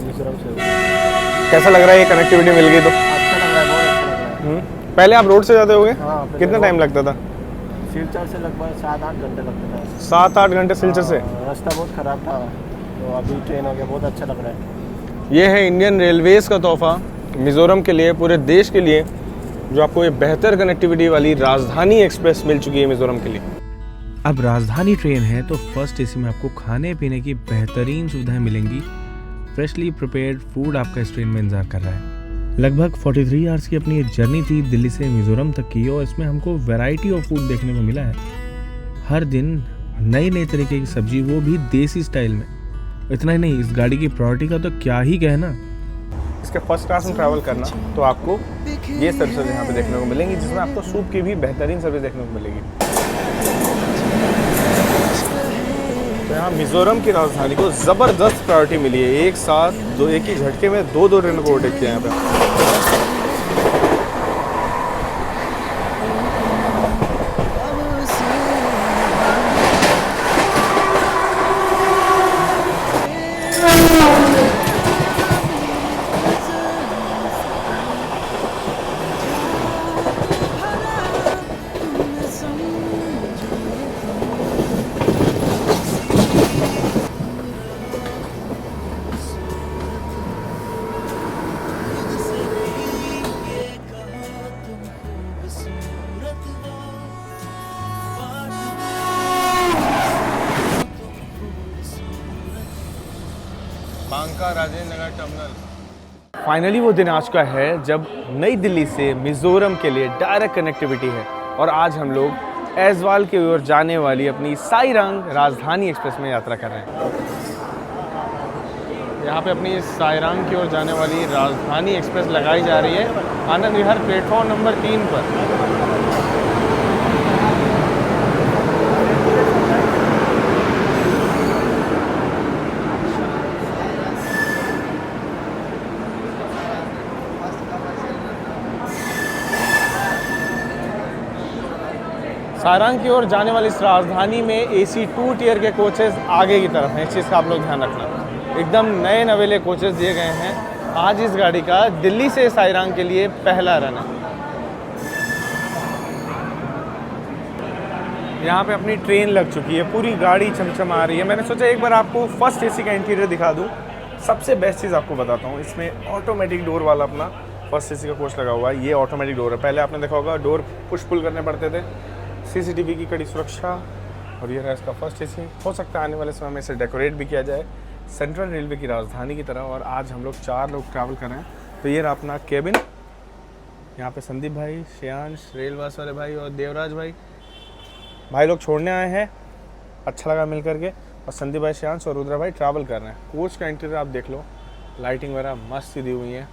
मिजोरम से। कैसा लग रहा है ये कनेक्टिविटी मिल गई तो? अच्छा लग रहा है, बहुत अच्छा लग रहा है। पहले आप रोड से जाते होगे? हाँ, पहले कितना टाइम लगता था? सिलचर से लगभग 7-8 घंटे लगते थे। 7-8 घंटे सिलचर से? रास्ता बहुत ख़राब था, तो अभी ट्रेन हो गया, बहुत अच्छा लग रहा है। ये है इंडियन रेलवेज़ का तोहफा मिज़ोरम के लिए, पूरे देश के लिए, जो आपको ये बेहतर कनेक्टिविटी वाली राजधानी एक्सप्रेस मिल चुकी है मिज़ोरम के लिए। अब राजधानी ट्रेन है तो फर्स्ट एसी में आपको खाने पीने की बेहतरीन सुविधाएं मिलेंगी। फ्रेशली प्रिपेयर्ड फूड आपका इस ट्रेन में इंतजार कर रहा है। लगभग 43 आवर्स की अपनी ये जर्नी थी दिल्ली से मिज़ोरम तक की, और इसमें हमको वैरायटी ऑफ फूड देखने को मिला है। हर दिन नई नई तरीके की सब्जी, वो भी देसी स्टाइल में। इतना ही नहीं, इस गाड़ी की प्रायोरिटी का तो क्या ही कहना। इसके फर्स्ट क्लास में ट्रैवल करना तो आपको ये सर्विसेज यहाँ पे देखने को मिलेंगी, जिसमें आपको सूप की भी बेहतरीन सर्विस देखने को मिलेगी। तो यहाँ मिज़ोरम की राजधानी को ज़बरदस्त प्रायोरिटी मिली है। एक साथ एक ही झटके में दो ट्रेन को ओवरटेक किया यहाँ पे। बांका राजेंद्र नगर टर्मिनल। फाइनली वो दिन आ चुका है जब नई दिल्ली से मिज़ोरम के लिए डायरेक्ट कनेक्टिविटी है, और आज हम लोग ऐज़वाल की ओर जाने वाली अपनी साईरांग राजधानी एक्सप्रेस में यात्रा कर रहे हैं। यहाँ पे अपनी साईरांग की ओर जाने वाली राजधानी एक्सप्रेस लगाई जा रही है आनंद विहार प्लेटफॉर्म नंबर 3 पर। साईरांग की ओर जाने वाली इस राजधानी में AC 2 टियर के कोचेस आगे की तरफ हैं। इस चीज़ का आप लोग ध्यान रखना। एकदम नए नवेले कोचेस दिए गए हैं। आज इस गाड़ी का दिल्ली से साईरांग के लिए पहला रन है। यहाँ पे अपनी ट्रेन लग चुकी है, पूरी गाड़ी चमचमा रही है। मैंने सोचा एक बार आपको फर्स्ट AC का इंटीरियर दिखा दूँ। सबसे बेस्ट चीज़ आपको बताता हूँ, इसमें ऑटोमेटिक डोर वाला अपना फर्स्ट AC का कोच लगा हुआ है। ये ऑटोमेटिक डोर है। पहले आपने देखा होगा डोर पुश पुल करने पड़ते थे। CCTV की कड़ी सुरक्षा, और ये रहा इसका फर्स्ट AC। हो सकता है आने वाले समय में इसे डेकोरेट भी किया जाए सेंट्रल रेलवे की राजधानी की तरह। और आज हम लोग 4 लोग ट्रैवल कर रहे हैं। तो ये रहा अपना केबिन। यहाँ पे संदीप भाई, श्रेयांश, रेलवास वाले भाई और देवराज भाई लोग छोड़ने आए हैं। अच्छा लगा मिल करके। और संदीप भाई, श्रेयांश और रुद्रा भाई ट्रैवल कर रहे हैं। कोच का इंटीरियर आप देख लो, लाइटिंग वगैरह मस्त दी हुई है।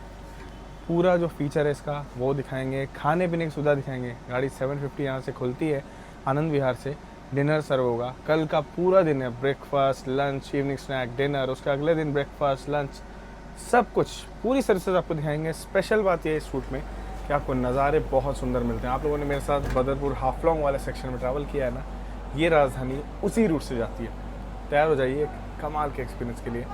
पूरा जो फीचर है इसका वो दिखाएंगे। खाने पीने की सुविधा दिखाएंगे। गाड़ी 7:50 यहाँ से खुलती है आनंद विहार से। डिनर सर्व होगा। कल का पूरा दिन है, breakfast, lunch, evening snack, dinner. उसके अगले दिन ब्रेकफास्ट, लंच, सब कुछ पूरी सर्विसेज आपको दिखाएंगे। स्पेशल बात यह है इस रूट में कि आपको नज़ारे बहुत सुंदर मिलते हैं। आप लोगों ने मेरे साथ बदरपुर हाफलोंग वाले सेक्शन में ट्रैवल किया है ना, ये राजधानी उसी रूट से जाती है। तैयार हो जाइए कमाल के एक्सपीरियंस के लिए।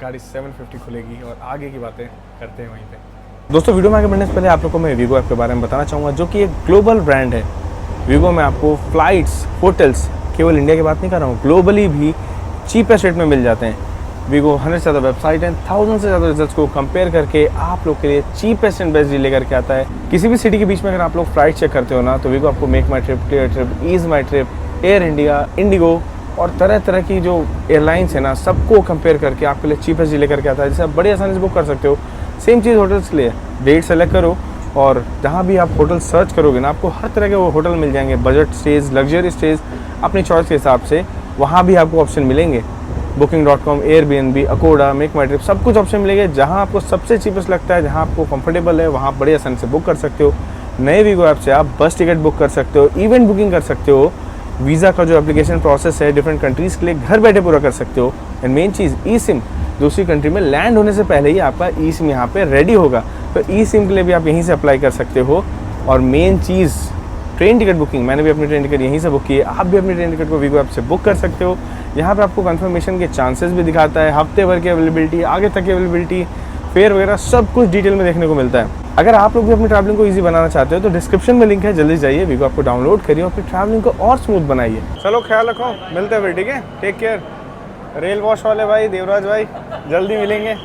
गाड़ी 7:50 खुलेगी और आगे की बातें करते हैं वहीं पर। दोस्तों, वीडियो में आगे बढ़ने से पहले आप लोगों को मैं वीगो ऐप के बारे में बताना चाहूँगा, जो कि एक ग्लोबल ब्रांड है। वीगो में आपको फ़्लाइट्स, होटल्स, केवल इंडिया की बात नहीं कर रहा हूँ, ग्लोबली भी चीपेस्ट रेट में मिल जाते हैं। वीगो 100 से ज़्यादा वेबसाइट हैं, 1000 से ज़्यादा रिजल्ट्स को कंपेयर करके आप लोग के लिए चीपेस्ट एंड बेस्ट डील लेकर के आता है। किसी भी सिटी के बीच में अगर आप लोग फ्लाइट चेक करते हो ना, तो वीगो आपको मेक माई ट्रिप, क्लियर ट्रिप, ईज माई ट्रिप, एयर इंडिया, इंडिगो और तरह तरह की जो एयरलाइंस है ना, सबको कंपेयर करके आपके लिए चीपेस्ट डील लेकर के आता है, जिसे आप बड़ी आसानी से बुक कर सकते हो। सेम चीज़ होटल्स के लिए, डेट सेलेक्ट करो और जहाँ भी आप होटल सर्च करोगे ना, आपको हर तरह के वो होटल मिल जाएंगे। बजट स्टेज, लग्जरी स्टेज, अपनी चॉइस के हिसाब से वहाँ भी आपको ऑप्शन मिलेंगे। Booking.com, Airbnb, अकोडा, मेक माई ट्रिप, सब कुछ ऑप्शन मिलेंगे। जहाँ आपको सबसे चीपेस्ट लगता है, जहाँ आपको कंफर्टेबल है, वहाँ बड़ी आसानी से बुक कर सकते हो। नए वीगो ऐप से आप बस टिकट बुक कर सकते हो, इवेंट बुकिंग कर सकते हो, वीज़ा का जो एप्लीकेशन प्रोसेस है डिफरेंट कंट्रीज़ के लिए घर बैठे पूरा कर सकते हो। And main cheese, E SIM, दूसरी कंट्री में लैंड होने से पहले ही आपका ई सिम यहाँ पे रेडी होगा। तो ई सिम के लिए भी आप यहीं से अप्लाई कर सकते हो। और मेन चीज़, ट्रेन टिकट बुकिंग, मैंने भी अपनी ट्रेन टिकट यहीं से बुक की है, आप भी अपनी ट्रेन टिकट को वीगो ऐप से बुक कर सकते हो। यहाँ पे आपको कंफर्मेशन के चांसेस भी दिखाता है, हफ्ते भर की अवेलेबिलिटी, आगे तक की अवेलेबिलिटी, फेयर वगैरह सब कुछ डिटेल में देखने को मिलता है। अगर आप लोग भी अपनी ट्रैवलिंग को ईजी बनाना चाहते हो तो डिस्क्रिप्शन में लिंक है, जल्दी जाइए वीगो आपको डाउनलोड करिए और अपनी ट्रैवलिंग को और स्मूथ बनाइए। चलो ख्याल रखो, मिलते हैं फिर, ठीक है, टेक केयर। रेल वॉश वाले भाई, देवराज भाई, जल्दी मिलेंगे।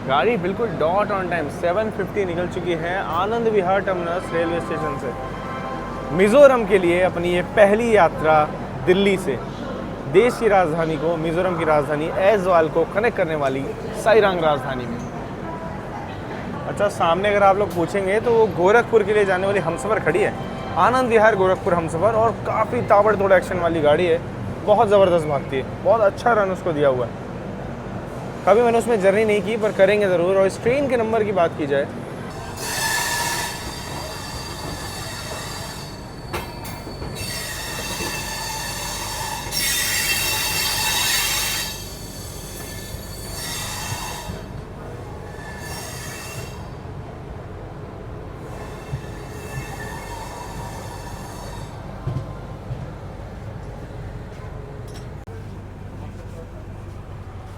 गाड़ी बिल्कुल डॉट ऑन टाइम 7:50 निकल चुकी है Anand Vihar terminus railway station से मिज़ोरम के लिए अपनी ये पहली यात्रा दिल्ली से देश की राजधानी को, मिज़ोरम की राजधानी ऐज़वाल को कनेक्ट करने वाली साइरांग राजधानी में। अच्छा, सामने अगर आप लोग पूछेंगे तो वो गोरखपुर के लिए जाने वाली हमसफ़र खड़ी है, आनंद विहार गोरखपुर हमसफ़र, और काफ़ी ताबड़तोड़ एक्शन वाली गाड़ी है, बहुत ज़बरदस्त भागती है, बहुत अच्छा रन उसको दिया हुआ है। कभी मैंने उसमें जर्नी नहीं की पर करेंगे ज़रूर। और इस ट्रेन के नंबर की बात की जाए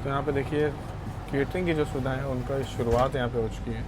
तो यहाँ पे देखिए केटरिंग की जो सुविधाएं हैं उनका शुरुआत यहाँ पे हो चुकी है।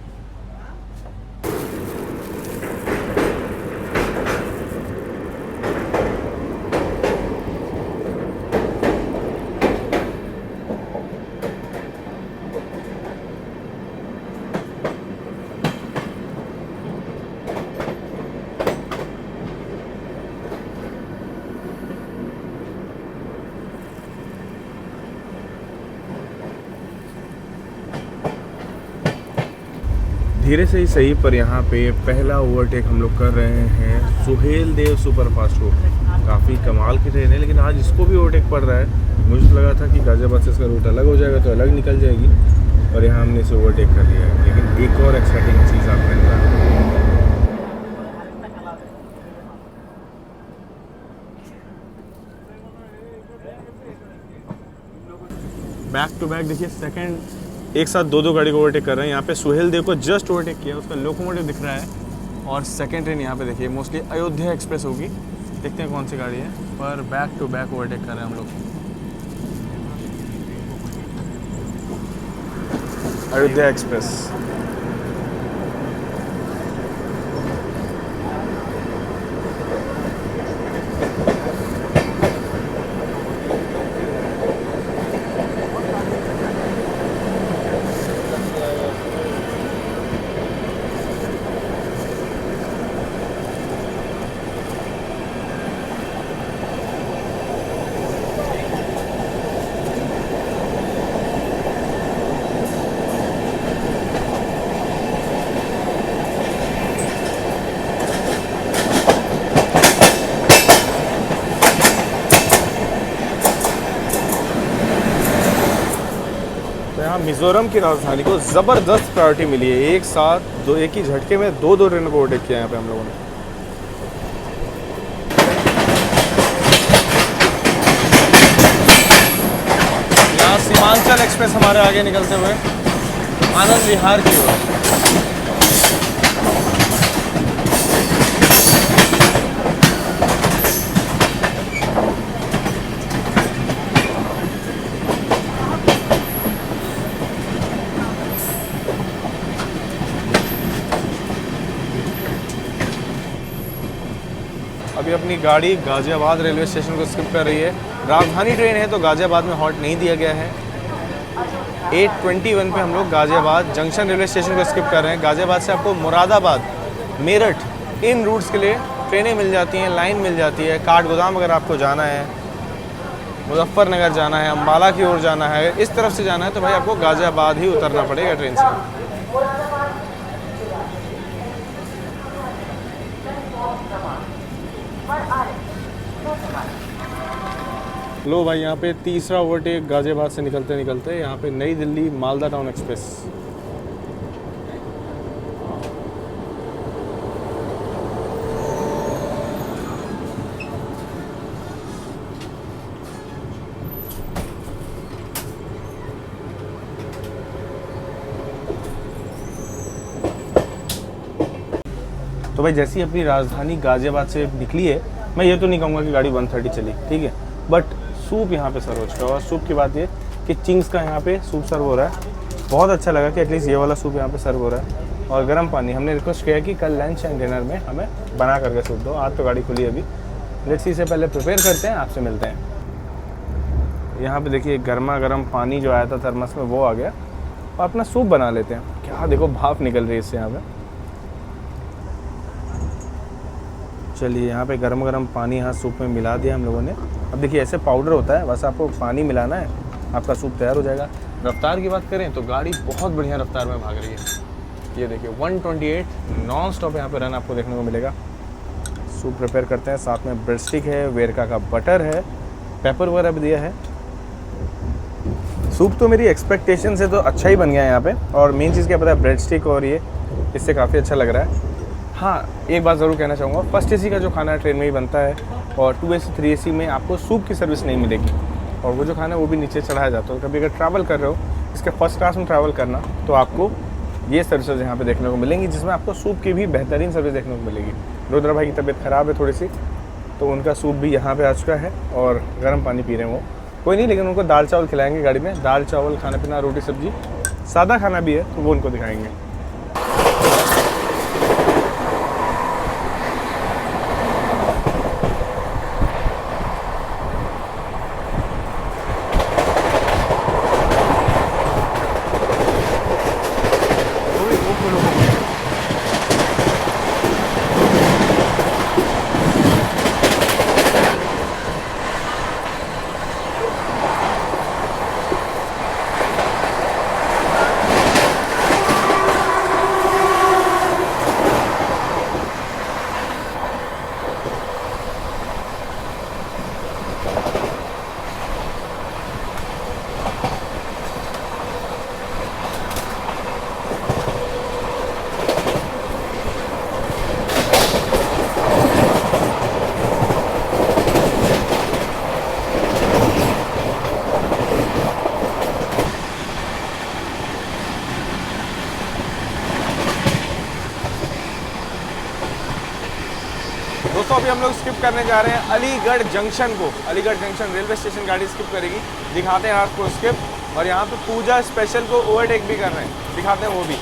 धीरे से ही सही पर यहाँ पे पहला ओवरटेक हम लोग कर रहे हैं सुहेल देव सुपरफास्ट को। काफ़ी कमाल की ट्रेन है, लेकिन आज इसको भी ओवरटेक पड़ रहा है। मुझे तो लगा था कि गाजियाबाद से इसका रूट अलग हो जाएगा तो अलग निकल जाएगी, और यहाँ हमने इसे ओवरटेक कर लिया है। लेकिन एक और एक्साइटिंग चीज़ आपने बैक टू बैक देखिए, सेकंड एक साथ दो गाड़ी को ओवरटेक कर रहे हैं। यहाँ पे सुहेल देव को जस्ट ओवरटेक किया, उसका लोकोमोटिव दिख रहा है। और सेकंड ट्रेन यहाँ पे देखिए मोस्टली अयोध्या एक्सप्रेस होगी, देखते हैं कौन सी गाड़ी है, पर बैक टू बैक ओवरटेक कर रहे हैं हम लोग। अयोध्या एक्सप्रेस मिज़ोरम की राजधानी को ज़बरदस्त प्रायोरिटी मिली है। एक साथ एक ही झटके में दो ट्रेनों को ओवरटेक किया यहाँ पे हम लोगों ने। यहाँ सीमांचल एक्सप्रेस हमारे आगे निकलते हुए आनंद विहार की ओर। अभी अपनी गाड़ी गाज़ियाबाद रेलवे स्टेशन को स्किप कर रही है। राजधानी ट्रेन है तो गाज़ियाबाद में हॉल्ट नहीं दिया गया है। 8:21 पे हम लोग गाज़ियाबाद जंक्शन रेलवे स्टेशन को स्किप कर रहे हैं। गाज़ियाबाद से आपको मुरादाबाद, मेरठ इन रूट्स के लिए ट्रेनें मिल जाती हैं, लाइन मिल जाती है। काठगोदाम अगर आपको जाना है, मुजफ्फरनगर जाना है, अम्बाला की ओर जाना है, इस तरफ से जाना है तो भाई आपको गाज़ियाबाद ही उतरना पड़ेगा ट्रेन से। लो भाई, यहाँ पे तीसरा ओवरटेक गाज़ियाबाद से निकलते निकलते यहाँ पे नई दिल्ली मालदा टाउन एक्सप्रेस। तो तो भाई जैसी अपनी राजधानी गाज़ियाबाद से निकली है, मैं ये तो नहीं कहूँगा कि गाड़ी 130 चली, ठीक है, बट सूप यहाँ पे सर्व हो चुका है। और सूप की बात ये कि चिंग्स का यहाँ पे सूप सर्व हो रहा है। बहुत अच्छा लगा कि एटलीस्ट ये वाला सूप यहाँ पे सर्व हो रहा है। और गर्म पानी, हमने रिक्वेस्ट किया कि कल लंच एंड डिनर में हमें बना करके सूप दो। आज तो गाड़ी खुली है अभी, लेट्स सी से पहले प्रिपेयर करते हैं, आपसे मिलते हैं। यहाँ पे देखिए गर्मा गर्म पानी जो आया था थर्मस में वो आ गया, और अपना सूप बना लेते हैं। क्या देखो भाप निकल रही है इससे यहाँ पे। चलिए यहाँ पे गरम गरम पानी यहाँ सूप में मिला दिया हम लोगों ने। अब देखिए ऐसे पाउडर होता है, बस आपको पानी मिलाना है, आपका सूप तैयार हो जाएगा। रफ्तार की बात करें तो गाड़ी बहुत बढ़िया रफ्तार में भाग रही है। ये देखिए 128 नॉन स्टॉप यहाँ पे रन आपको देखने को मिलेगा। सूप प्रिपेयर करते हैं, साथ में ब्रेड स्टिक है, वेरका का बटर है, पेपर वगैरह भी दिया है। सूप तो मेरी एक्सपेक्टेशन से तो अच्छा ही बन गया है यहाँ पे। और मेन चीज़ क्या पता है, ब्रेड स्टिक और ये इससे काफ़ी अच्छा लग रहा है। हाँ, एक बात ज़रूर कहना चाहूँगा, फर्स्ट एसी का जो खाना ट्रेन में ही बनता है, और 2AC 3AC में आपको सूप की सर्विस नहीं मिलेगी, और वो जो खाना है वो भी नीचे चढ़ाया जाता है। कभी अगर ट्रैवल कर रहे हो, इसके फर्स्ट क्लास में ट्रैवल करना, तो आपको ये सर्विसेज यहाँ पे देखने को मिलेंगी, जिसमें आपको सूप की भी बेहतरीन सर्विस देखने को मिलेगी। रुद्र भाई की तबीयत ख़राब है थोड़ी सी, तो उनका सूप भी यहाँ पे आ चुका है और गर्म पानी पी रहे हैं वो। कोई नहीं, लेकिन उनको दाल चावल खिलाएंगे गाड़ी में। दाल चावल खाना पीना, रोटी सब्जी, सादा खाना भी है तो वो उनको दिखाएंगे। दोस्तों अभी हम लोग स्किप करने जा रहे हैं अलीगढ़ जंक्शन को। अलीगढ़ जंक्शन रेलवे स्टेशन गाड़ी स्किप करेगी, दिखाते हैं आपको स्किप। और यहाँ पे पूजा स्पेशल को ओवरटेक भी कर रहे हैं, दिखाते हैं वो भी।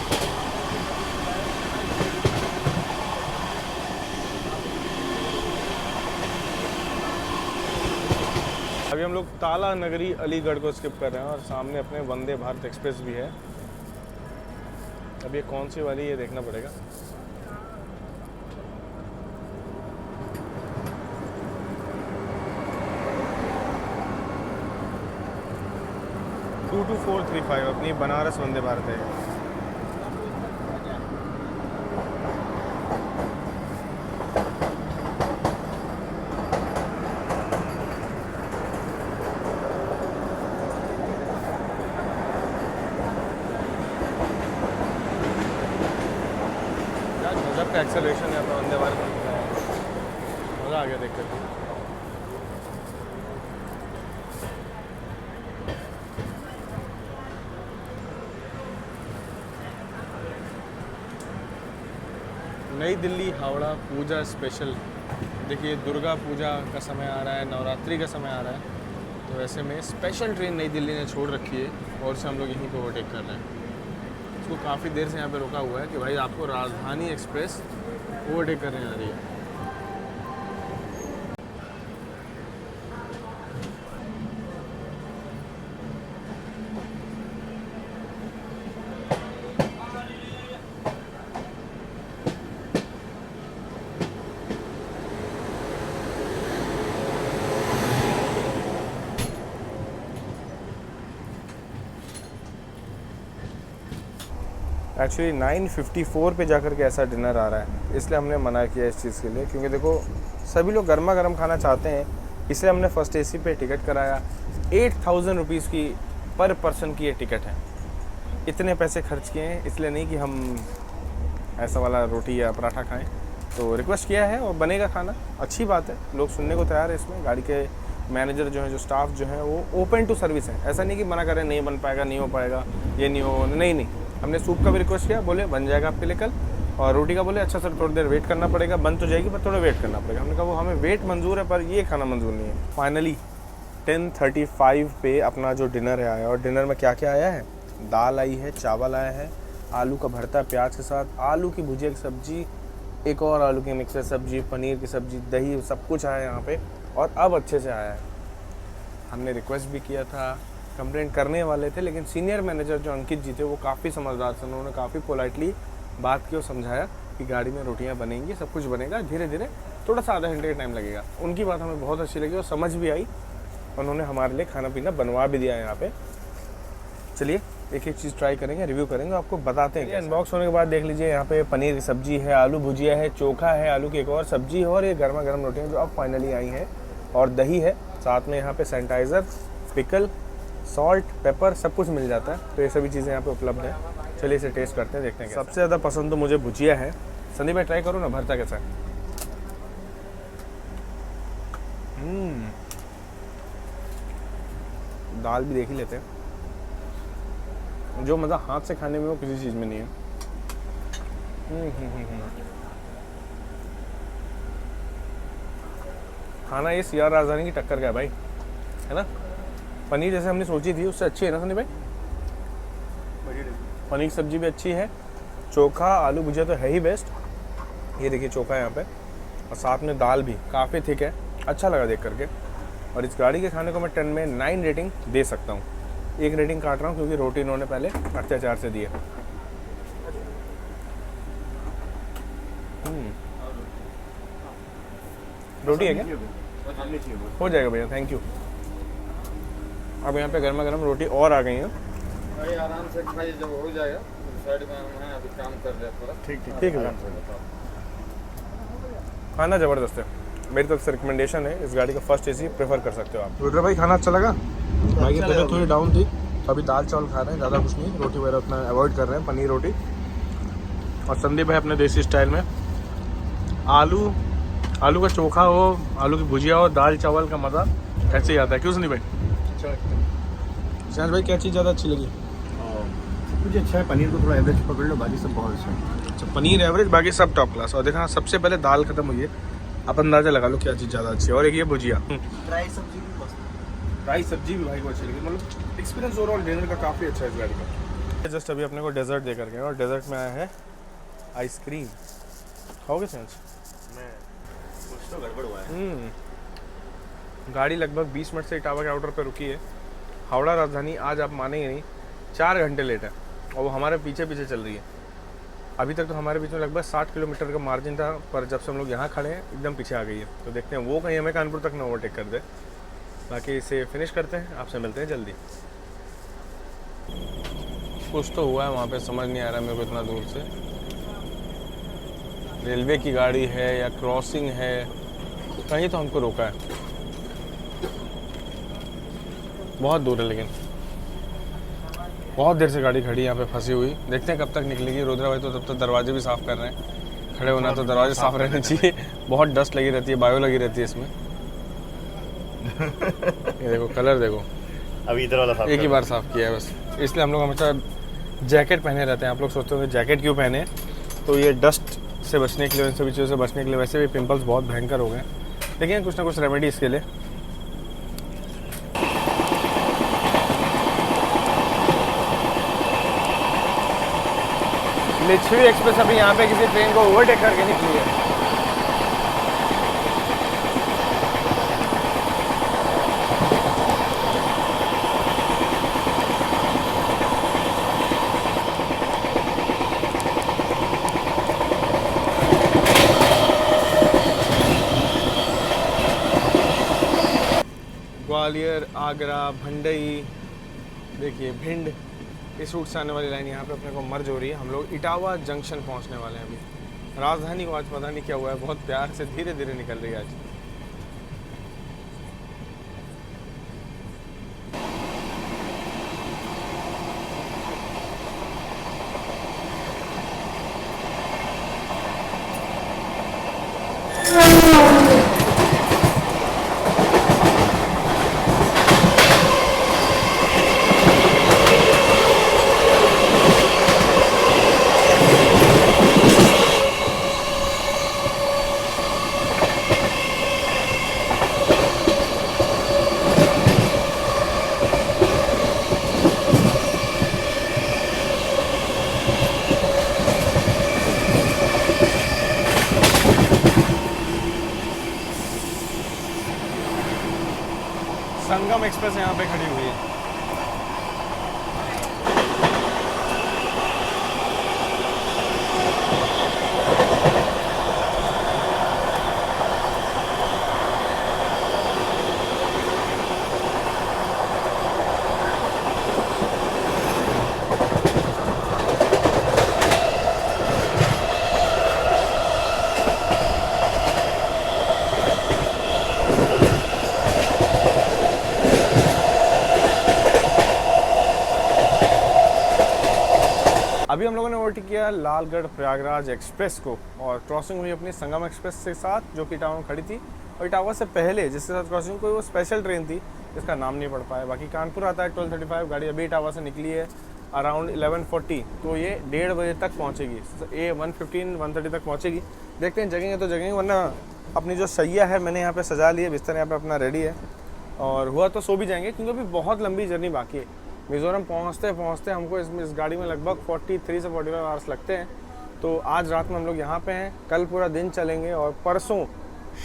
अभी हम लोग ताला नगरी अलीगढ़ को स्किप कर रहे हैं, और सामने अपने वंदे भारत एक्सप्रेस भी है। अब ये कौन सी वाली ये देखना पड़ेगा। टू 435 अपनी बनारस वंदे भारत है। यार गजब का एक्सेलरेशन है अपना वंदे भारत में, मज़ा आ गया देख कर। नई दिल्ली हावड़ा पूजा स्पेशल। देखिए दुर्गा पूजा का समय आ रहा है, नवरात्रि का समय आ रहा है, तो ऐसे में स्पेशल ट्रेन नई दिल्ली ने छोड़ रखी है, और उसे हम लोग यहीं पर ओवरटेक कर रहे हैं। उसको काफ़ी देर से यहाँ पे रोका हुआ है कि भाई आपको राजधानी एक्सप्रेस ओवरटेक करने आ रही है। एक्चुअली 9:54 पे जाकर के ऐसा डिनर आ रहा है, इसलिए हमने मना किया इस चीज़ के लिए, क्योंकि देखो सभी लोग गर्मा गर्म खाना चाहते हैं, इसलिए हमने फर्स्ट एसी पे टिकट कराया। 8000 रुपीज़ की पर पर्सन की ये टिकट है। इतने पैसे खर्च किए हैं, इसलिए नहीं कि हम ऐसा वाला रोटी या पराठा खाएं। तो रिक्वेस्ट किया है और बनेगा खाना, अच्छी बात है, लोग सुनने को तैयार है इसमें। गाड़ी के मैनेजर जो हैं, जो स्टाफ जो हैं, वो ओपन टू सर्विस है। ऐसा नहीं कि मना करें नहीं बन पाएगा, नहीं हो पाएगा, ये नहीं हो, नहीं। हमने सूप का भी रिक्वेस्ट किया, बोले बन जाएगा आपके लिए कल, और रोटी का बोले अच्छा सर थोड़ी देर वेट करना पड़ेगा, बन तो जाएगी पर थोड़ा वेट करना पड़ेगा। हमने कहा वो हमें वेट मंजूर है पर ये खाना मंजूर नहीं है। फाइनली 10:35 पे अपना जो डिनर है आया, और डिनर में क्या क्या आया है, दाल आई है, चावल आया है, आलू का भरता प्याज के साथ, आलू की भुजिया की सब्जी, एक और आलू की मिक्सर सब्जी, पनीर की सब्जी, दही, सब कुछ आया यहाँ पे। और अब अच्छे से आया है। हमने रिक्वेस्ट भी किया था, कंप्लेंट करने वाले थे, लेकिन सीनियर मैनेजर जो अंकित जी थे वो काफ़ी समझदार थे। उन्होंने काफ़ी पोलाइटली बात की और समझाया कि गाड़ी में रोटियां बनेंगी, सब कुछ बनेगा, धीरे धीरे थोड़ा सा आधा घंटे का टाइम लगेगा। उनकी बात हमें बहुत अच्छी लगी और समझ भी आई। उन्होंने हमारे लिए खाना पीना बनवा भी दिया यहाँ पे। चलिए एक एक चीज़ ट्राई करेंगे, रिव्यू करेंगे, आपको बताते हैं। अनबॉक्स होने के बाद देख लीजिए, यहाँ पे पनीर की सब्जी है, आलू भुजिया है, चोखा है, आलू की एक और सब्जी है, और ये गर्मा गर्म रोटियाँ जो अब फाइनली आई हैं, और दही है साथ में। यहाँ पे सैनिटाइज़र, पिकल, सॉल्ट, पेपर सब कुछ मिल जाता है। तो ये सभी चीज़ें यहाँ पे उपलब्ध है। चलिए इसे टेस्ट करते हैं, देखते हैं। सबसे ज़्यादा पसंद तो मुझे भुजिया है। संदीप भाई ट्राई करो ना, भरता कैसा है। दाल भी देख ही लेते हैं। जो मज़ा हाथ से खाने में वो किसी चीज़ में नहीं है। खाना ये सीआर राजधानी की टक्कर का है भाई, है ना। पनीर जैसे हमने सोची थी उससे अच्छी है ना संदीप भाई। पनीर की सब्जी भी अच्छी है, चोखा आलू भुजिया तो है ही बेस्ट। ये देखिए चोखा है यहाँ पे, और साथ में दाल भी काफ़ी थिक है, अच्छा लगा देख करके। और इस गाड़ी के खाने को मैं 10 में 9 रेटिंग दे सकता हूँ। एक रेटिंग काट रहा हूँ क्योंकि रोटी इन्होंने पहले अत्याचार से दी है। रोटी है क्या? हो जाएगा भैया, थैंक यू। अब यहाँ पे गर्मा गर्म रोटी और आ गई है। आराम से खाइए, जब हो जाएगा साइड में हम हैं, अभी काम कर रहे हैं थोड़ा। ठीक है। खाना ज़बरदस्त है, मेरी तरफ से रिकमेंडेशन है। इस गाड़ी का फर्स्ट एसी प्रेफर कर सकते हो आप। रुद्र भाई खाना अच्छा लगा? भाई की तबीयत थोड़ी डाउन थी तो अभी दाल चावल खा रहे हैं, ज़्यादा कुछ नहीं, रोटी वगैरह उतना अवॉइड कर रहे हैं, पनीर रोटी। और संदीप भाई अपने देसी स्टाइल में आलू का चोखा हो, आलू की भुजिया हो, दाल चावल का मज़ा ऐसे ही आता है। क्यों संदीप भाई? अच्छा भाई क्या चीज़ ज़्यादा अच्छी लगी? मुझे अच्छा है, पनीर को थोड़ा एवरेज पकड़ लो, बाकी सब बहुत अच्छा है। अच्छा पनीर एवरेज, बाकी सब टॉप क्लास। और देखा सबसे पहले दाल खत्म हुई है, आप अंदाज़ा लगा लो क्या चीज़ ज़्यादा अच्छी है। और एक ये भुजिया, ड्राई सब्जी भी पसंद, ड्राई सब्जी भी भाई को अच्छी लगी। मतलब एक्सपीरियंस ओवरऑल डिनर का काफ़ी अच्छा है इस गाड़ी का। जस्ट अभी अपने को डेजर्ट दे करके, और डेजर्ट में आया है आइसक्रीम। खाओगे सेंस? कुछ तो गड़बड़ हुआ है। गाड़ी लगभग 20 मिनट से इटावा के आउटर पे रुकी है। हावड़ा राजधानी आज आप मानेंगे नहीं 4 घंटे लेट है, और वो हमारे पीछे पीछे चल रही है। अभी तक तो हमारे बीच में लगभग 60 किलोमीटर का मार्जिन था, पर जब से हम लोग यहाँ खड़े हैं एकदम पीछे आ गई है। तो देखते हैं वो कहीं हमें कानपुर तक ना ओवरटेक कर दे। बाकी इसे फिनिश करते हैं, आपसे मिलते हैं जल्दी। कुछ तो हुआ है वहाँ पे, समझ नहीं आ रहा मेरे को इतना दूर से। रेलवे की गाड़ी है या क्रॉसिंग है, कहीं तो हमको रोका है। बहुत दूर है, लेकिन बहुत देर से गाड़ी खड़ी यहाँ पे फंसी हुई। देखते हैं कब तक निकलेगी। रुद्रा भाई तो तब तक दरवाजे भी साफ़ कर रहे हैं। खड़े होना तो दरवाजे साफ़ रहने चाहिए। बहुत डस्ट लगी रहती है, बायो लगी रहती है इसमें। ये देखो कलर देखो, अभी इधर वाला एक ही बार साफ़ किया है बस। इसलिए हम लोग हमेशा जैकेट पहने रहते हैं। आप लोग सोचते होंगे जैकेट क्यों पहने, तो ये डस्ट से बचने के लिए, इन सभी चीज़ों से बचने के लिए। वैसे भी पिंपल्स बहुत भयंकर हो गए। देखिए कुछ ना कुछ रेमेडी इसके लिए। लिच्छवी एक्सप्रेस अभी यहाँ पे किसी ट्रेन को ओवरटेक करके निकली है। ग्वालियर, आगरा, भंडई, देखिए भिंड, इस रूट से आने वाली लाइन यहाँ पे अपने को मर्ज हो रही है। हम लोग इटावा जंक्शन पहुँचने वाले हैं अभी। राजधानी को आज पता नहीं क्या हुआ है, बहुत प्यार से धीरे धीरे निकल रही है आज। संगम एक्सप्रेस यहाँ पे खड़ी हुई है। अभी हम लोगों ने ओवरटेक किया लालगढ़ प्रयागराज एक्सप्रेस को और क्रॉसिंग हुई अपनी संगम एक्सप्रेस के साथ, जो कि इटावा में खड़ी थी। और इटावा से पहले जिसके साथ क्रॉसिंग कोई वो स्पेशल ट्रेन थी जिसका नाम नहीं पड़ पाया। बाकी कानपुर आता है 12:35, गाड़ी अभी इटावा से निकली है अराउंड 11:40, तो ये 1:30 बजे तक पहुँचेगी। 1:15-1:30 तक पहुँचेगी। देखते हैं जगेंगे तो जगेंगे, वरना अपनी जो सैया है मैंने यहाँ पर सजा ली है, बिस्तर यहाँ पर अपना रेडी है और हुआ तो सो भी जाएंगे, क्योंकि अभी बहुत लंबी जर्नी बाकी है। मिज़ोरम पहुँचते पहुँचते हमको इस गाड़ी में लगभग 43 से 45 आवर्स लगते हैं। तो आज रात में हम लोग यहाँ पे हैं, कल पूरा दिन चलेंगे और परसों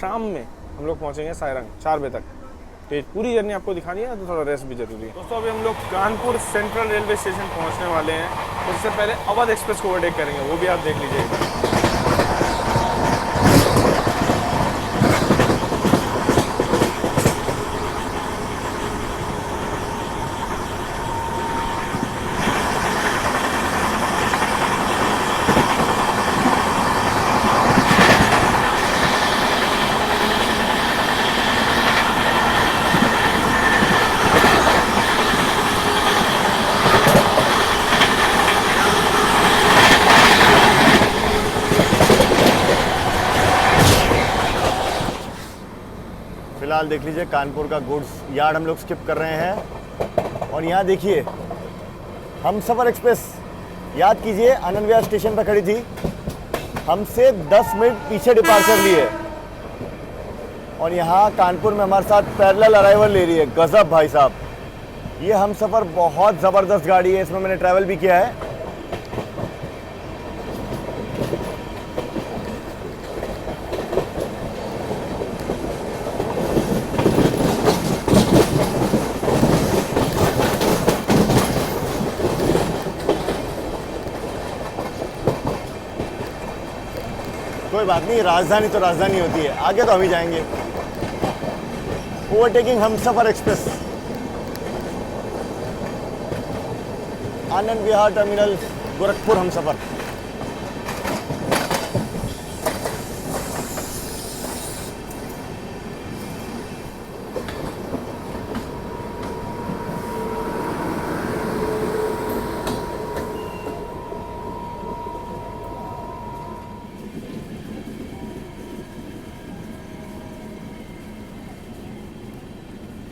शाम में हम लोग पहुँचेंगे सायरंग 4 बजे तक। तो ये पूरी जर्नी आपको दिखानी है, तो थोड़ा रेस्ट भी जरूरी है। दोस्तों अभी हम लोग कानपुर सेंट्रल रेलवे स्टेशन पहुँचने वाले हैं। उससे पहले अवध एक्सप्रेस को ओवरटेक करेंगे, वो भी आप देख लीजिएगा। फिलहाल देख लीजिए कानपुर का गुड्स यार्ड हम लोग स्किप कर रहे हैं और यहाँ देखिए हमसफर एक्सप्रेस, याद कीजिए आनंद विहार स्टेशन पर खड़ी थी, हमसे 10 मिनट पीछे डिपार्चर लिए और यहाँ कानपुर में हमारे साथ पैरेलल अराइवल ले रही है। गजब भाई साहब, ये हमसफर बहुत ज़बरदस्त गाड़ी है, इसमें मैंने ट्रैवल भी किया है। कोई बात नहीं, राजधानी तो राजधानी होती है, आगे तो हम ही जाएंगे। Overtaking Humsafar express, Anand Vihar terminal, Gorakhpur Humsafar.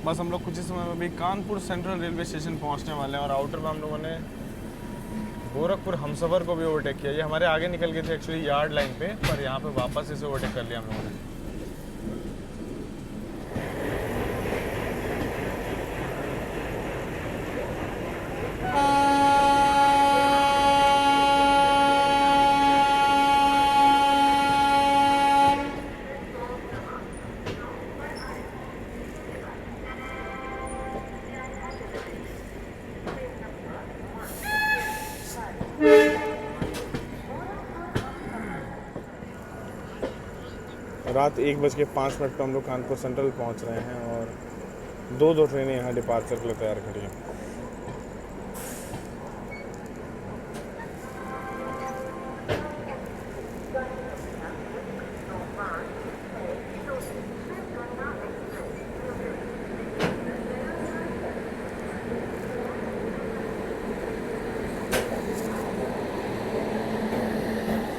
बस हम लोग कुछ ही समय में अभी कानपुर सेंट्रल रेलवे स्टेशन पहुंचने वाले हैं और आउटर में हम लोगों ने गोरखपुर हमसफर को भी ओवरटेक किया। ये हमारे आगे निकल गए थे एक्चुअली यार्ड लाइन पे, पर यहाँ पे वापस इसे ओवरटेक कर लिया हम लोगों ने। रात 1:05 पर हम लोग कानपुर सेंट्रल पहुंच रहे हैं और दो ट्रेनें यहाँ डिपार्चर के लिए तैयार खड़ी हैं।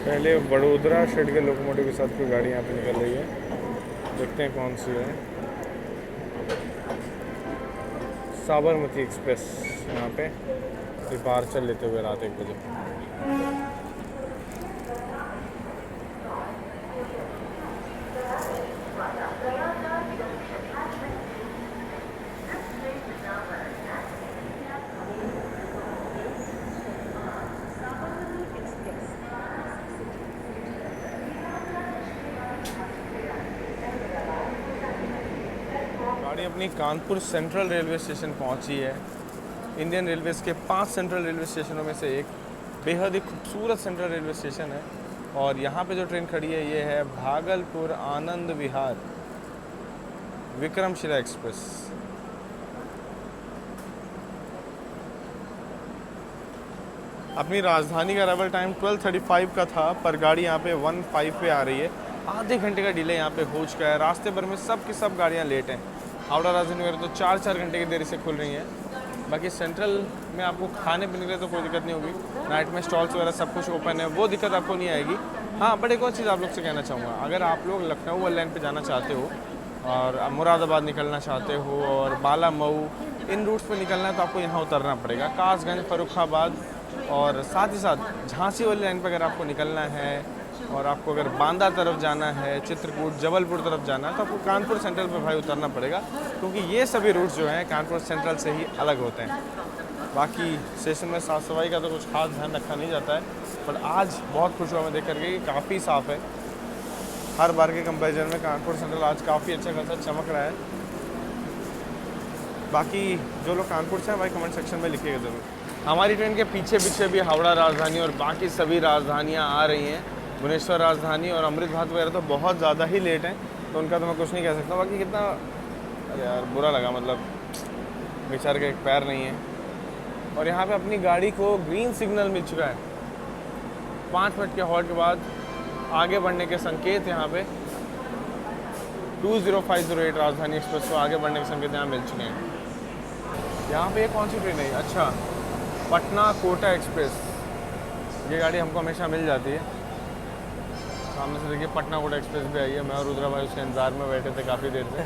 पहले वडोदरा शेड के लोकोमोटिव के साथ कोई गाड़ी यहाँ पे निकल रही है, देखते हैं कौन सी है। साबरमती एक्सप्रेस यहाँ पे डिपार्चर लेते हुए रात 1 बजे। अपनी कानपुर सेंट्रल रेलवे स्टेशन पहुंची है। इंडियन रेलवेज़ के 5 सेंट्रल रेलवे स्टेशनों में से एक बेहद ही खूबसूरत सेंट्रल रेलवे स्टेशन है। और यहाँ पे जो ट्रेन खड़ी है ये है भागलपुर आनंद विहार विक्रमशिला एक्सप्रेस। अपनी राजधानी का अराइवल टाइम 12:35 का था, पर गाड़ी यहाँ पे 1:05 पे आ रही है। आधे घंटे का डिले यहाँ पे हो चुका है। रास्ते भर में सब की सब गाड़ियाँ लेट हैं। हावड़ा राजधानी वगैरह तो 4-4 घंटे की देरी से खुल रही हैं। बाकी सेंट्रल में आपको खाने पीने के लिए तो कोई दिक्कत नहीं होगी। नाइट में स्टॉल्स वगैरह सब कुछ ओपन है, वो दिक्कत आपको नहीं आएगी। हाँ, बट एक और चीज़ आप लोग से कहना चाहूँगा, अगर आप लोग लखनऊ वाली लाइन पे जाना चाहते हो और मुरादाबाद निकलना चाहते हो और बाला मऊ इन रूट्स पे निकलना है तो आपको यहाँ उतरना पड़ेगा। कासगंज, फर्रुखाबाद और साथ ही साथ झांसी वाली लाइन पर अगर आपको निकलना है और आपको अगर बांदा तरफ जाना है, चित्रकूट, जबलपुर तरफ जाना है तो आपको कानपुर सेंट्रल पे भाई उतरना पड़ेगा, क्योंकि ये सभी रूट्स जो हैं कानपुर सेंट्रल से ही अलग होते हैं। बाकी स्टेशन में साफ़ सफाई का तो कुछ खास ध्यान रखा नहीं जाता है, पर आज बहुत खुश हुआ मैं देख करके कि काफ़ी साफ़ है। हर बार के कंपैरिजन में कानपुर सेंट्रल आज काफ़ी अच्छा खासा चमक रहा है। बाकी जो लोग कानपुर से हैं भाई कमेंट सेक्शन में लिखिएगा ज़रूर। हमारी ट्रेन के पीछे पीछे भी हावड़ा राजधानी और बाकी सभी राजधानियाँ आ रही हैं। भुवनेश्वर राजधानी और अमृत भारत वगैरह तो बहुत ज़्यादा ही लेट हैं, तो उनका तो मैं कुछ नहीं कह सकता। बाकी कितना अरे यार बुरा लगा, मतलब बेचारे का एक पैर नहीं है। और यहाँ पे अपनी गाड़ी को ग्रीन सिग्नल मिल चुका है। 5 मिनट के हॉल्ट के बाद आगे बढ़ने के संकेत यहाँ पे 20508 राजधानी एक्सप्रेस को आगे बढ़ने के संकेत यहाँ मिल चुके हैं। यहाँ पे कौन सी ट्रेन है? अच्छा, पटना कोटा एक्सप्रेस। ये गाड़ी हमको हमेशा मिल जाती है। सामने से देखिए पटना कोटा एक्सप्रेस भी आई है। मैं और रुद्रा भाई उसके इंतजार में बैठे थे काफ़ी देर से।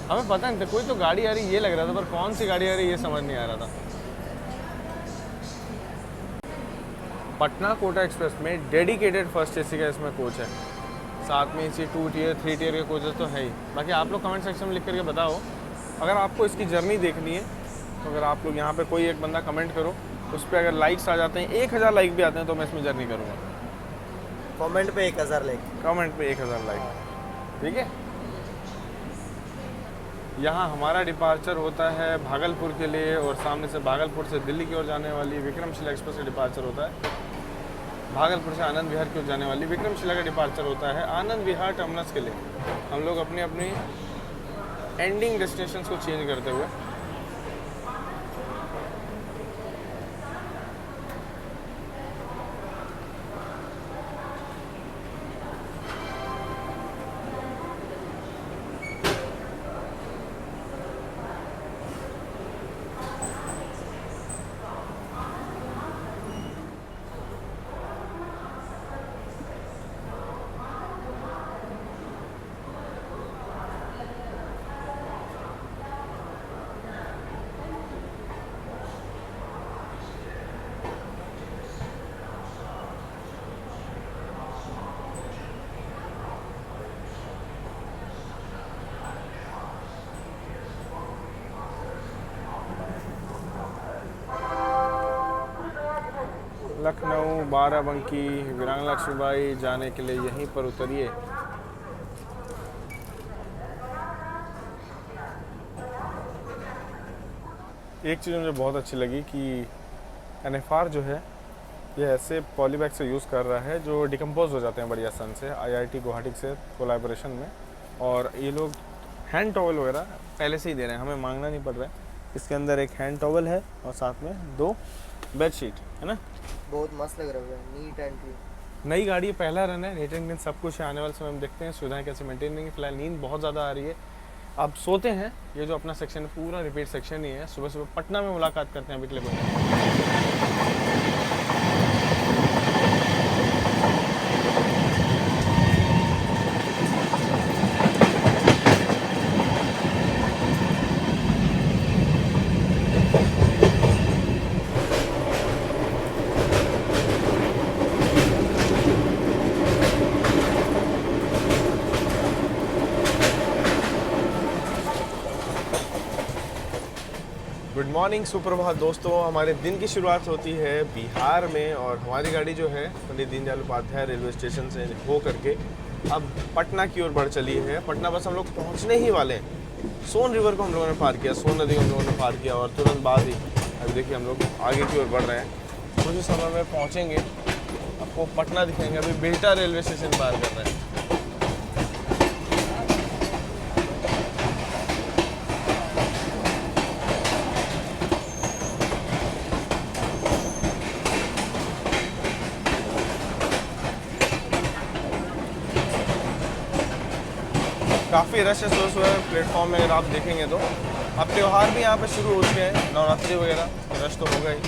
हमें पता नहीं था कोई तो गाड़ी आ रही ये लग रहा था, पर कौन सी गाड़ी आ रही ये समझ नहीं आ रहा था। पटना कोटा एक्सप्रेस में डेडिकेटेड फर्स्ट एसी का इसमें कोच है। साथ में इसी 2 टियर 3 टियर के कोचेस तो है ही। बाकी आप लोग कमेंट सेक्शन में लिख करके बताओ अगर आपको इसकी जर्नी देखनी है तो। अगर आप लोग यहाँ पे कोई एक बंदा कमेंट करो, उस पर अगर लाइक्स आ जाते हैं, 1000 लाइक भी आते हैं तो मैं इसमें जर्नी करूँगा। कमेंट पे 1000 लाइक, कमेंट पे 1000 लाइक, ठीक है। यहाँ हमारा डिपार्चर होता है भागलपुर के लिए और सामने से भागलपुर से दिल्ली की ओर जाने वाली विक्रमशिला एक्सप्रेस का डिपार्चर होता है। भागलपुर से आनंद विहार की ओर जाने वाली विक्रमशिला का डिपार्चर होता है आनंद विहार टर्मिनस के लिए। हम लोग अपनी अपनी एंडिंग डेस्टिनेशंस को चेंज करते हुए लखनऊ, बाराबंकी, वीरांगना लक्ष्मीबाई जाने के लिए यहीं पर उतरिए। एक चीज़ मुझे बहुत अच्छी लगी कि NFR जो है ये ऐसे पॉलीबैग से यूज़ कर रहा है जो डिकम्पोज हो जाते हैं बढ़िया सन से, IIT गुवाहाटी से कोलैबोरेशन में। और ये लोग हैंड टॉवल वगैरह पहले से ही दे रहे हैं, हमें मांगना नहीं पड़ रहा है। इसके अंदर एक हैंड टॉवल है और साथ में 2 बेडशीट है ना। बहुत मस्त लग रहा है, नीट एंड क्लीन। नई गाड़ी पहला रन है, नीट एंड क्लीन सब कुछ है। आने वाले समय में देखते हैं सुविधाएं कैसे मेंटेन रहेंगी। फिलहाल नींद बहुत ज़्यादा आ रही है, अब सोते हैं। ये जो अपना सेक्शन पूरा रिपीट सेक्शन ही है। सुबह सुबह पटना में मुलाकात करते हैं अभी के लिए। गुड मॉर्निंग, सुप्रभात दोस्तों। हमारे दिन की शुरुआत होती है बिहार में और हमारी गाड़ी जो है पंडित दीनदयाल उपाध्याय रेलवे स्टेशन से हो करके अब पटना की ओर बढ़ चली है। पटना बस हम लोग पहुंचने ही वाले हैं। सोन रिवर को हम लोगों ने पार किया, सोन नदी को हम लोगों ने पार किया और तुरंत बाद ही अभी देखिए हम लोग आगे की ओर बढ़ रहे हैं। कुछ ही समय में पहुँचेंगे, आपको पटना दिखेंगे। अभी बिहटा रेलवे स्टेशन पार कर रहे हैं। काफ़ी रश है सुबह सुबह प्लेटफॉर्म में, अगर आप देखेंगे तो। अब त्यौहार भी यहाँ पे शुरू हो चुके हैं, नवरात्रि वगैरह, रश तो होगा ही।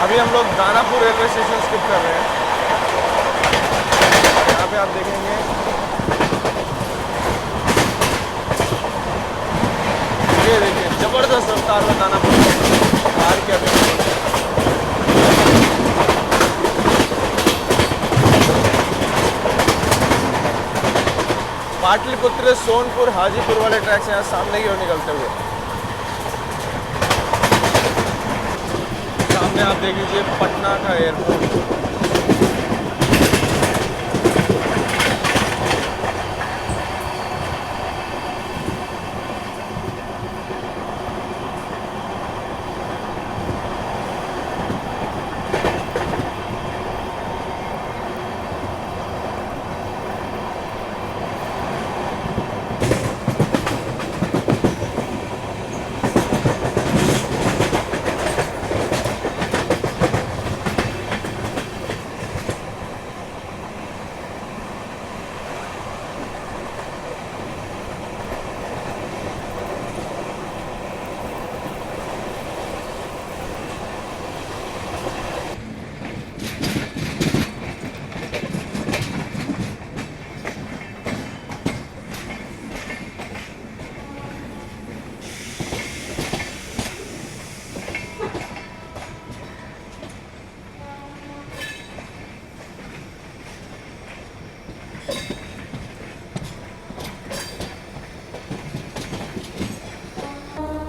अभी हम लोग दानापुर रेलवे स्टेशन स्किप कर रहे हैं। यहाँ पे आप देखेंगे ये देखिए जबरदस्त रफ्तार में दानापुर पार किया। पाटलिपुत्र सोनपुर हाजीपुर वाले ट्रैक से यहाँ सामने की ओर निकलते हुए सामने आप देख लीजिए पटना का एयरपोर्ट।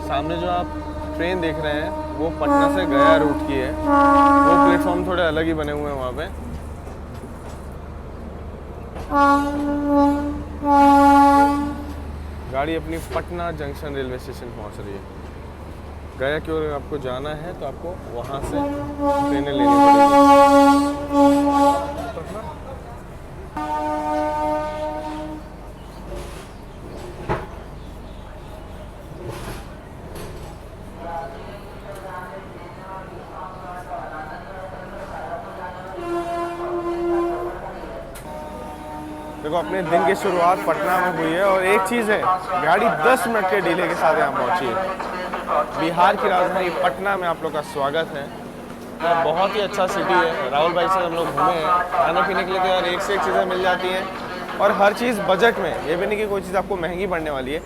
सामने जो आप ट्रेन देख रहे हैं वो पटना से गया रूट की है। वो प्लेटफॉर्म थोड़े अलग ही बने हुए हैं वहाँ पे। गाड़ी अपनी पटना जंक्शन रेलवे स्टेशन पहुँच रही है। गया की ओर आपको जाना है तो आपको वहाँ से ट्रेनें लेनी पड़ेगी। देखो अपने दिन की शुरुआत पटना में हुई है और एक चीज़ है, गाड़ी 10 मिनट के डिले के साथ यहाँ पहुँची है। बिहार की राजधानी पटना में आप लोग का स्वागत है। यह बहुत ही अच्छा सिटी है। राहुल भाई से हम लोग घूमे हैं, खाने पीने के लिए तो यार एक से एक चीज़ें मिल जाती हैं और हर चीज़ बजट में। ये भी नहीं कि कोई चीज़ आपको महंगी पड़ने वाली है,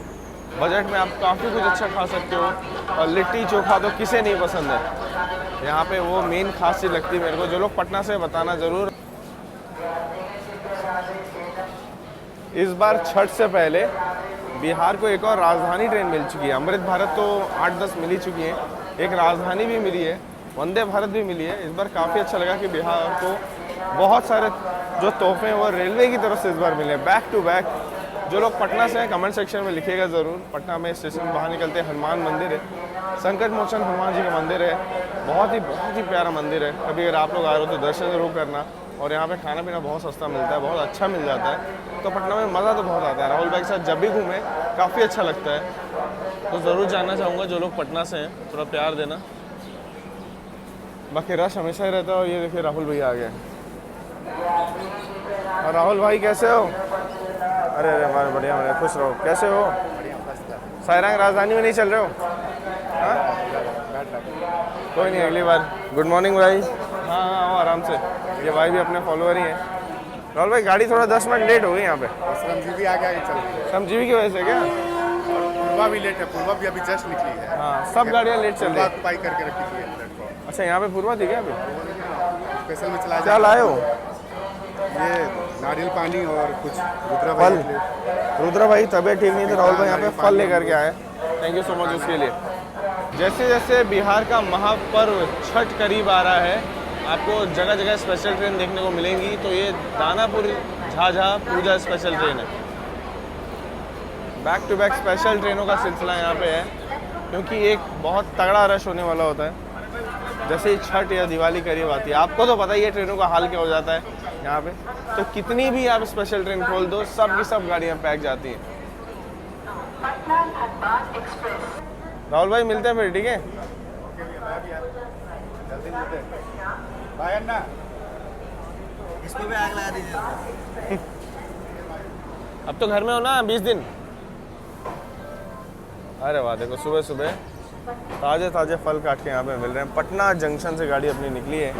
बजट में आप काफ़ी कुछ अच्छा खा सकते हो। और लिट्टी चोखा तो किसे नहीं पसंद है, यहाँ पे वो मेन खास चीज़ लगती है मेरे को। जो लोग पटना से बताना ज़रूर। इस बार छठ से पहले बिहार को एक और राजधानी ट्रेन मिल चुकी है। अमृत भारत तो 8-10 मिल ही चुकी है, एक राजधानी भी मिली है, वंदे भारत भी मिली है। इस बार काफ़ी अच्छा लगा कि बिहार को बहुत सारे जो तोहफे हैं वो रेलवे की तरफ से इस बार मिले, बैक टू बैक। जो लोग पटना से हैं कमेंट सेक्शन में लिखिएगा ज़रूर। पटना में स्टेशन बाहर निकलते हनुमान मंदिर है, संकट मोचन हनुमान जी का मंदिर है, बहुत ही प्यारा मंदिर है। कभी अगर आप लोग आ रहे हो तो दर्शन ज़रूर करना। और यहाँ पे खाना पीना बहुत सस्ता मिलता है, बहुत अच्छा मिल जाता है, तो पटना में मज़ा तो बहुत आता है। राहुल भाई के साथ जब भी घूमें काफ़ी अच्छा लगता है। तो ज़रूर जानना चाहूँगा जो लोग पटना से हैं, थोड़ा प्यार देना। बाकी रश हमेशा ही रहता है। और ये देखिए राहुल भैया आ गए। और राहुल भाई कैसे हो? अरे अरे हमारे बढ़िया बढ़िया, खुश रहो। कैसे हो? सायरंग राजधानी में नहीं चल रहे हो? हाँ कोई नहीं, अगली बार। गुड मॉर्निंग भाई। हाँ हाँ आराम से। ये भाई भी अपने फॉलोअर ही हैं। राहुल भाई गाड़ी थोड़ा 10 मिनट लेट हो गई यहाँ पे। श्रमजीवी आगे आगे चल रही है। श्रमजीवी की वजह से क्या? पूर्वा भी लेट है, पूर्वा भी अभी जस्ट निकली है। हाँ सब गाड़ियाँ लेट चल रही है। पाई करके रखी थी प्लेटफॉर्म। अच्छा यहाँ पे पूर्वा थी क्या अभी? स्पेशल में चला क्या लाए हो? ये नारियल पानी और कुछ फल। रुद्रा भाई तबीयत ठीक नहीं थी, राहुल भाई यहाँ पे फल लेकर के आए। थैंक यू सो मच उसके लिए। जैसे जैसे बिहार का महापर्व छठ करीब आ रहा है, आपको जगह जगह स्पेशल ट्रेन देखने को मिलेंगी। तो ये दानापुर झाझा पूजा स्पेशल ट्रेन है। बैक टू बैक स्पेशल ट्रेनों का सिलसिला यहाँ पे है, क्योंकि एक बहुत तगड़ा रश होने वाला होता है जैसे ही छठ या दिवाली करीब आती है। आपको तो पता ही है ट्रेनों का हाल क्या हो जाता है यहाँ पे। तो कितनी भी आप स्पेशल ट्रेन खोल दो, सब की सब गाड़ियाँ पैक जाती हैं। राहुल भाई मिलते हैं फिर, ठीक है? इसको भी आग लगा दीजिए। अब तो घर में हो ना 20 दिन। अरे वाह, देखो सुबह सुबह ताज़े ताज़े फल काट के यहाँ पे मिल रहे हैं। पटना जंक्शन से गाड़ी अपनी निकली है।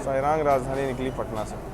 सायरंग राजधानी निकली पटना से।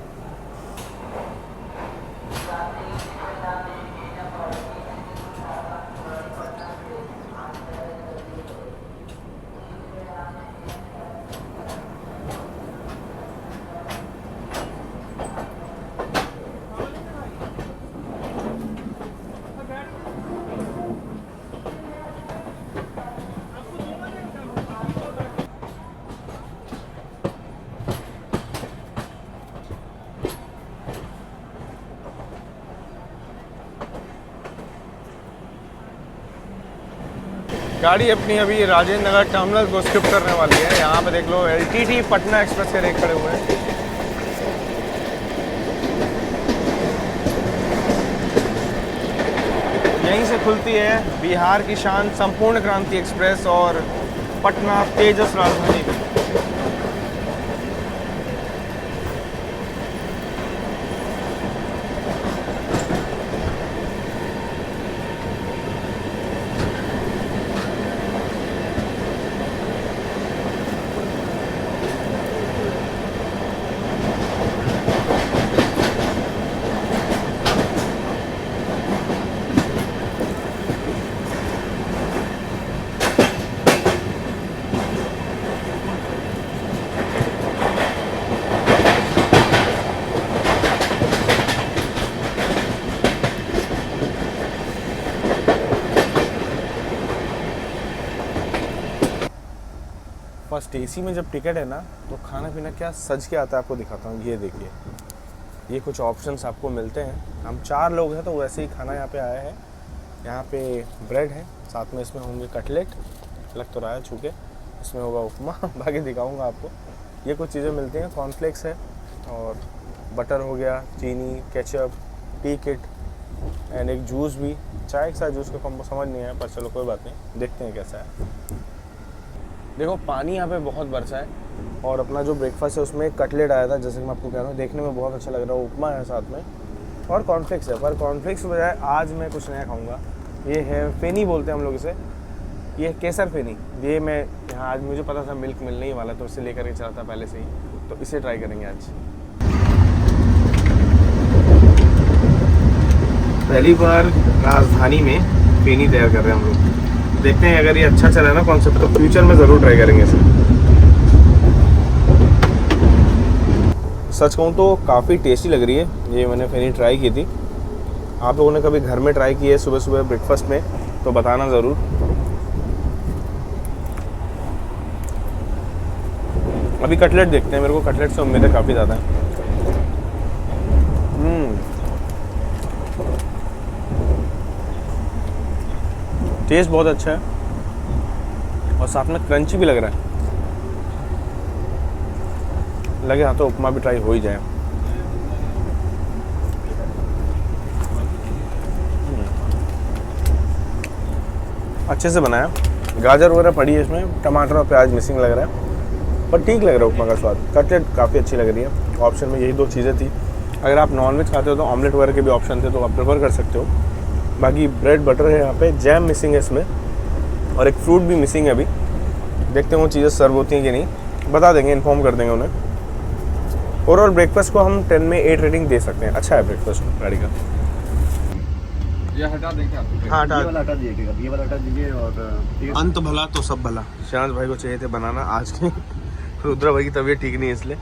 गाड़ी अपनी अभी राजेंद्र नगर टर्मिनल को स्किप करने वाली है। यहाँ पे देख लो LTT पटना एक्सप्रेस के रेक खड़े हुए हैं। यहीं से खुलती है बिहार की शान संपूर्ण क्रांति एक्सप्रेस और पटना तेजस राजधानी भी। फर्स्ट AC में जब टिकट है ना, तो खाना पीना क्या सज के आता है आपको दिखाता हूँ। ये देखिए, ये कुछ ऑप्शंस आपको मिलते हैं। हम 4 लोग हैं तो वैसे ही खाना यहाँ पे आया है। यहाँ पे ब्रेड है, साथ में इसमें होंगे कटलेट, लग तो रहा है छूके, इसमें होगा उपमा बाकी दिखाऊंगा आपको। ये कुछ चीज़ें मिलती हैं, कॉर्नफ्लेक्स है और बटर हो गया, चीनी, केचप, टी किट एंड एक जूस भी। चाय के साथ जूस का कॉम्बो समझ नहीं आया, पर चलो कोई बात नहीं, देखते हैं कैसा है। देखो पानी यहाँ पे बहुत बरसा है, और अपना जो ब्रेकफास्ट है उसमें कटलेट आया था, जैसे कि मैं आपको कह रहा हूँ, देखने में बहुत अच्छा लग रहा है। उपमा है साथ में और कॉर्नफ्लेक्स है, पर कॉर्नफ्लेक्स के बजाय आज मैं कुछ नया खाऊंगा। ये है फेनी बोलते हैं हम लोग इसे, ये केसर फेनी। ये मैं यहाँ आज मुझे पता था मिल्क मिलने ही वाला, तो इसे लेकर के चला था पहले से ही, तो इसे ट्राई करेंगे आज। पहली बार राजधानी में फेनी तैयार कर रहे हैं हम लोग। देखते हैं अगर ये अच्छा चला ना कॉन्सेप्ट, तो फ्यूचर में ज़रूर ट्राई करेंगे इसे। सच कहूँ तो काफ़ी टेस्टी लग रही है। ये मैंने फेनी ट्राई की थी। आप लोगों ने कभी घर में ट्राई की है सुबह सुबह ब्रेकफास्ट में तो बताना ज़रूर। अभी कटलेट देखते हैं, मेरे को कटलेट से उम्मीद है काफ़ी ज़्यादा है। टेस्ट बहुत अच्छा है और साथ में क्रंची भी लग रहा है। लगे हाँ तो उपमा भी ट्राई हो ही जाए। अच्छे से बनाया, गाजर वगैरह पड़ी है इसमें, टमाटर और प्याज मिसिंग लग रहा है, पर ठीक लग रहा है उपमा का स्वाद। कटलेट काफ़ी अच्छी लग रही है। ऑप्शन में यही दो चीज़ें थी। अगर आप नॉनवेज खाते हो तो ऑमलेट वगैरह के भी ऑप्शन थे, तो आप प्रेफर कर सकते हो। बाकी ब्रेड बटर है यहाँ पे, जैम मिसिंग है इसमें और एक फ्रूट भी मिसिंग है। अभी देखते हैं वो चीज़ें सर्व होती हैं कि नहीं, बता देंगे, इन्फॉर्म कर देंगे उन्हें। ओवरऑल ब्रेकफास्ट को हम 10 में 8 रेटिंग दे सकते हैं। अच्छा है ब्रेकफास्ट गाड़ी का। ये हटा देंगे आप? हाँ हटा, ये वाला हटा दीजिएगा, ये वाला हटा दीजिए। और अंत भला तो सब भला। शांत भाई को चाहिए थे बनाना आज की, रुद्रा भाई की तबीयत ठीक नहीं है इसलिए।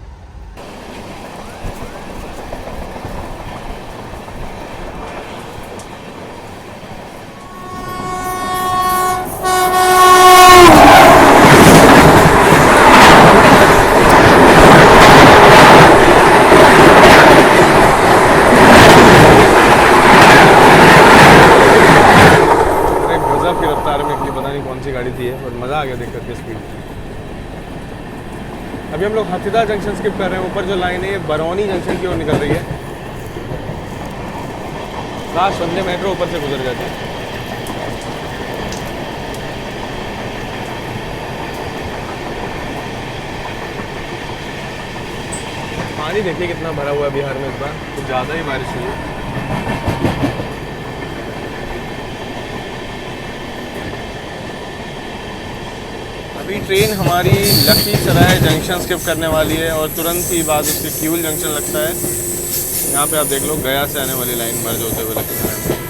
मज़ा आ गया देख करके स्पीड। अभी हम लोग हाथीदार जंक्शन स्किप कर रहे हैं। ऊपर जो लाइन है ये बरौनी जंक्शन की ओर निकल रही है। लास्ट वंदे मेट्रो ऊपर से गुजर जाती है। पानी देखिए कितना भरा हुआ है बिहार में इस बार, कुछ ज़्यादा ही बारिश हुई है। अभी ट्रेन हमारी लखीसराय जंक्शन स्किप करने वाली है और तुरंत ही बाद उसके किऊल जंक्शन लगता है। यहाँ पे आप देख लो गया से आने वाली लाइन मर्ज होते हुए लखीसराय में।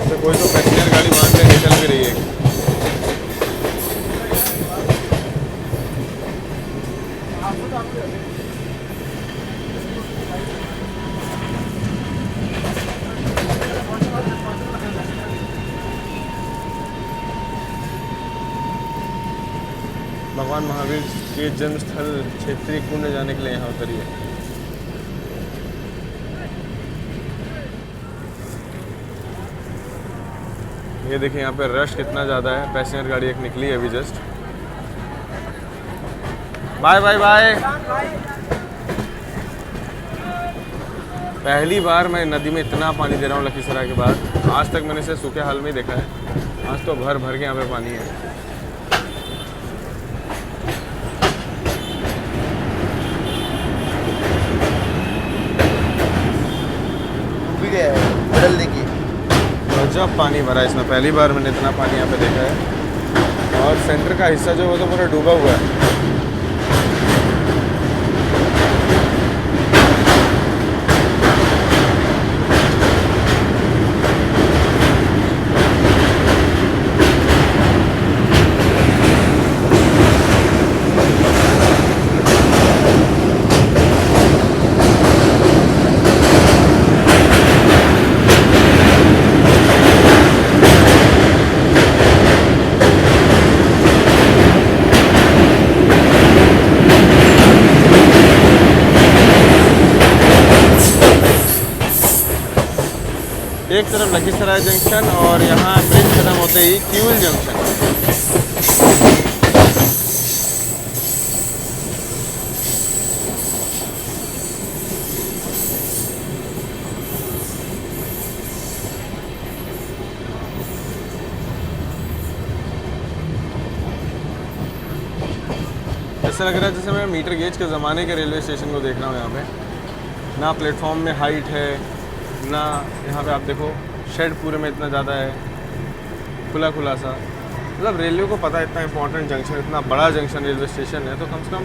तो कोई तो पैसेंजर गाड़ी वहाँ से निकल भी रही है। भगवान महावीर के जन्म स्थल क्षेत्रीय कुंड जाने के लिए यहाँ उतरी है। ये देखिए यहाँ पे रश कितना ज़्यादा है। पैसेंजर गाड़ी एक निकली है अभी जस्ट। Bye bye bye. पहली बार मैं नदी में इतना पानी दे रहा हूँ लखीसराय के बाद। आज तक मैंने इसे सूखे हाल में ही देखा है, आज तो भर भर के यहाँ पे पानी है। बदल देखिए, गजब पानी भरा है इसमें। पहली बार मैंने इतना पानी यहाँ पे देखा है। और सेंटर का हिस्सा जो है वो तो पूरा डूबा हुआ है। एक तरफ लखीसराय जंक्शन और यहाँ ब्रिज खत्म होते ही किऊल जंक्शन। ऐसा लग रहा है जैसे मैं मीटर गेज के ज़माने के रेलवे स्टेशन को देख रहा हूँ। यहाँ पे ना प्लेटफॉर्म में हाइट है, ना यहाँ पे आप देखो शेड पूरे में इतना ज़्यादा है, खुला खुला सा। मतलब रेलवे को पता है इतना इंपॉर्टेंट जंक्शन, इतना बड़ा जंक्शन रेलवे स्टेशन है, तो कम से कम